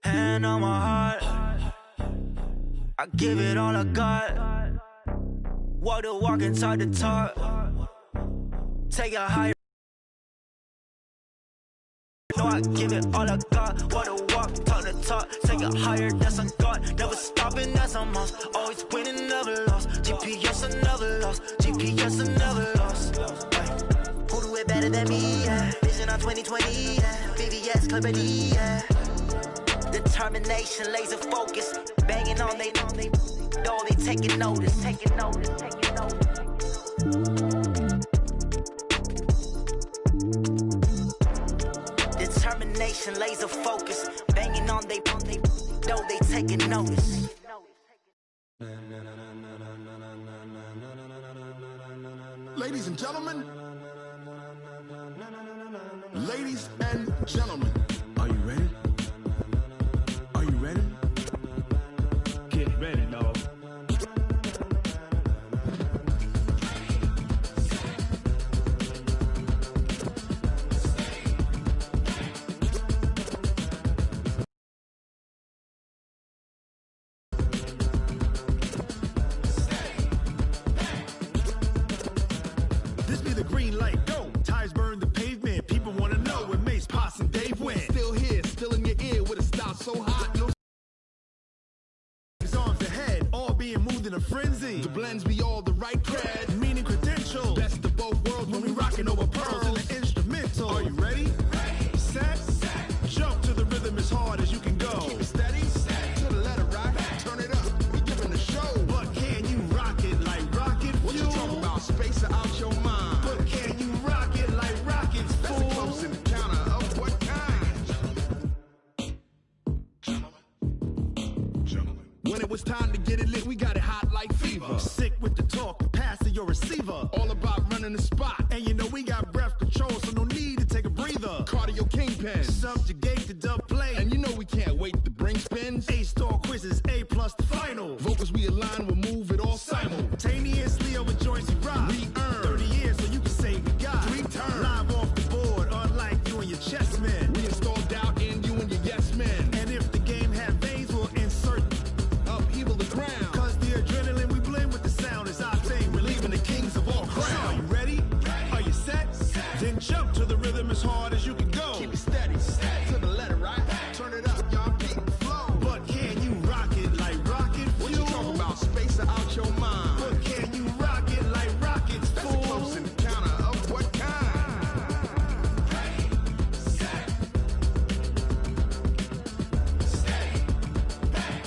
Hand on my heart, I give it all I got. Walk the walk and talk the talk. Take a higher. No, I give it all I got. Walk the walk, talk the talk. Take it higher, that's on God. Never stopping, that's a must. Always winning, never lost. GPS, I never lost. GPS, I never lost. Who do it better than me? Yeah. Vision on 2020. Yeah. VVS, Clarity. Yeah. Determination, laser focus. Banging on they know they taking notice. Taking notice. Taking notice. Determination, laser focus, banging on they know they taking notice. Ladies and gentlemen, ladies and gentlemen, are you ready? Are you ready? Get ready, dog. Green light, go. Tires burn the pavement. People want to know where Mace, Potts, and Dave went. Still here, still in your ear with a style so hot. No his arms ahead, all being moved in a frenzy. The blends be all the right cred, meaning credentials. Best of knocking over pearls in the instrumental. Are you ready? Set. Jump to the rhythm as hard as you can go. Keep it steady. To the letter right. Turn it up. We giving the show. But can you rock it like rocket fuel? What you talking about? Space out your mind. But can you rock it like rockets, fool? That's a close encounter of what kind? Gentlemen. When it was time to get it lit, we got it hot like fever. Sick with the talk, pass to your receiver. All about running the spot. And you know we got breath control, so no need to take a breather. Cardio kingpin, subjugate the dub play. And you know we can't wait to bring spins. A-star quizzes, A+ the final. Vocals we align, we'll move it all simultaneously over joints we rock. We earn 30 years, so you can say we got 3 turns. Live off the board, unlike you and your chess men. We install doubt in you and your yes men. And if the game had veins, we'll insert upheaval the crown. Cause the adrenaline we blend with the sound is our thing. We're leaving the kings of all crowns. Are you ready? Are you set? Then jump to the rhythm as hard as you can go. Keep it steady. To the letter right. Turn it up, y'all. Beat the flow. But can you rock it like rocket fuel? What you talking about? Space out your mind. But can you rock it like rockets, fool? That's a close encounter of what kind? Set. Stay back.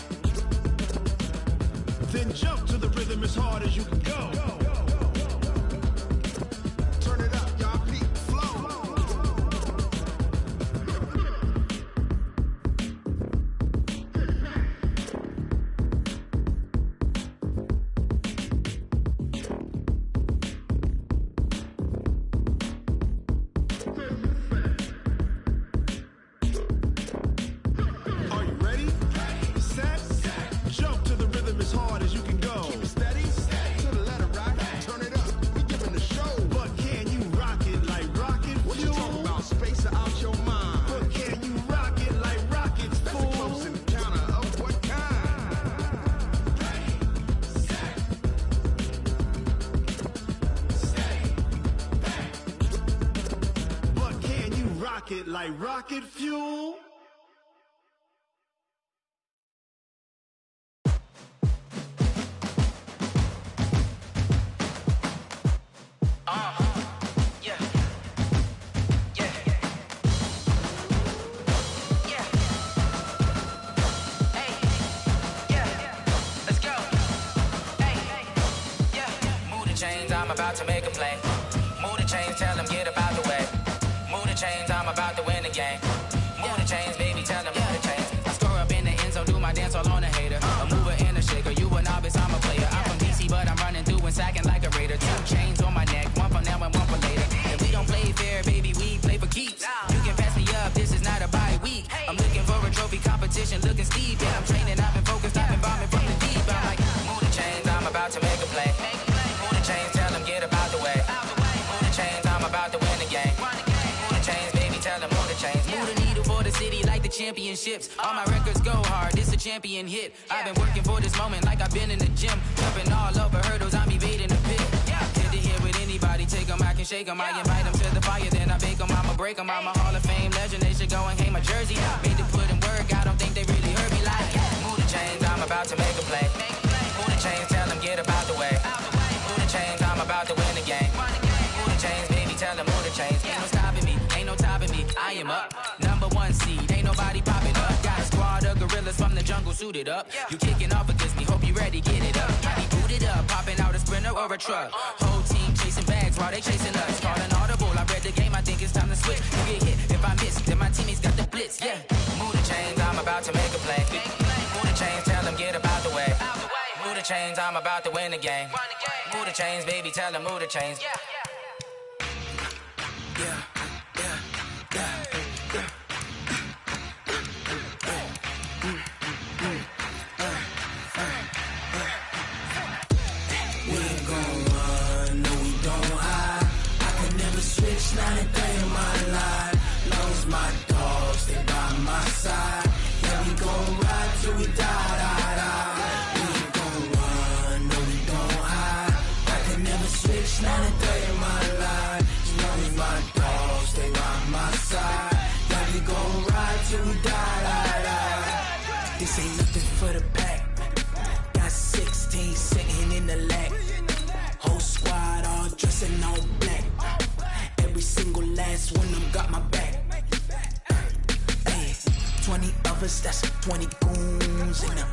Then jump to the rhythm as hard as you can go. Turn it up, y'all. Beat the flow. Are you ready? Set. Jump to the rhythm as hard as you can go. Keep it steady. To the letter right. Turn it up. We giving the show. But can you rock it like rocket fuel? What you talking about? Space out your mind. But can you rock it like rockets, fool? That's a close encounter of what kind? But can you rock it like rocket fuel? I'm about to make a play. Move the chains, tell them get about the way. Move the chains, I'm about to win the game. Move the chains, baby, tell them move the chains. I score up in the end zone, do my dance all on a hater. A mover and a shaker, you a novice, I'm a player. I'm from DC, but I'm running through and sacking like a raider. 2 chains on my neck, one for now and one for later. And we don't play fair, baby, we play for keeps. You can pass me up, this is not a bye week. I'm looking for a trophy competition, looking steep. Yeah, I'm training, I've been focused, I've been bombing from the deep. I'm like, move the chains, I'm about to make a play. Move the chains, tell them get about the way. Move the chains, I'm about to win the game. Move the chains, baby, tell them move the chains. Move the needle for the city like the championships. All my records go hard, this a champion hit. I've been working for this moment like I've been in the gym. Jumping all over hurdles, I'm evading the pit. Hit to hit with anybody, take them, I can shake them. I invite them to the fire, then I bake them, I'ma break them. I'm a Hall of Fame legend, they should go and hang my jersey. Made to put in work, I don't think they really heard me like. Move the chains, I'm about to make a play. Move the chains, tell them get about the way. Move the chains, I'm about to win the game. Move the chains, baby, tell them move the chains. Ain't no stopping me, ain't no topping me. I am up, #1 seed, ain't nobody popping up. Got a squad of gorillas from the jungle suited up. You kicking off against me, hope you ready, get it up. I be booted up, popping out a Sprinter or a truck. Whole team chasing bags while they chasing us. Calling audible, I read the game, I think it's time to switch. You get hit, if I miss, then my teammates got the blitz, yeah. Move the chains, I'm about to make a play. Move the chains, tell them get about the way. Move the chains, I'm about to win the game. Move the chains, baby, tell them move the chains. Switch 93 in my life. Knows my dogs, they by my side. Yeah, we gon' ride till we die, die, die. We ain't gon' run, no, we gon' hide. I can never switch 93 in my life. Knows my dogs. that's 20 goons in the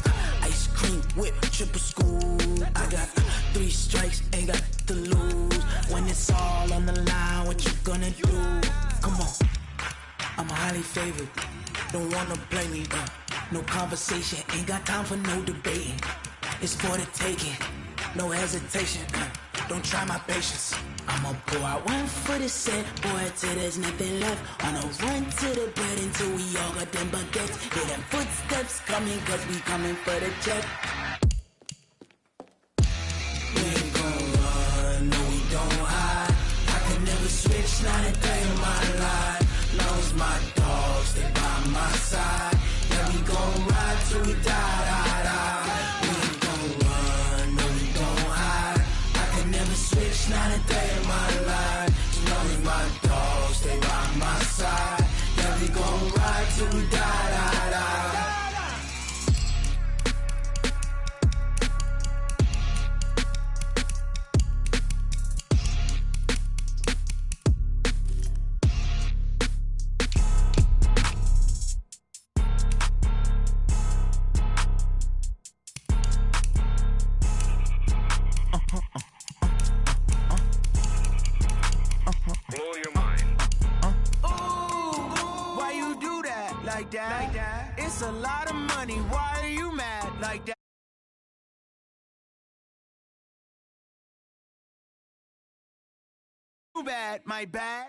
ice cream whip, triple scoop. I got 3 strikes, ain't got to lose. When it's all on the line, what you gonna do? Come on, I'm highly favored. Don't wanna play me, no conversation, ain't got time for no debating. It's for the taking, no hesitation. Don't try my patience. I'ma pour out one for the set, boy, till there's nothing left. On a run to the bread until we all got them baguettes. Hear them footsteps coming, cause we coming for the check. We ain't gon' run, no we don't hide. I can never switch, not a day in my life. Long as my dogs stay by my side. Yeah, we gon' ride till we die, die, die. We ain't gon' run, no we don't hide. I can never switch, not a day in my life. As long as my dogs stay by my side. Yeah, we gon' ride till we die, die, die. Blow your mind. Ooh, why you do that like that? It's a lot of money. Why are you mad like that? Too bad, my bad.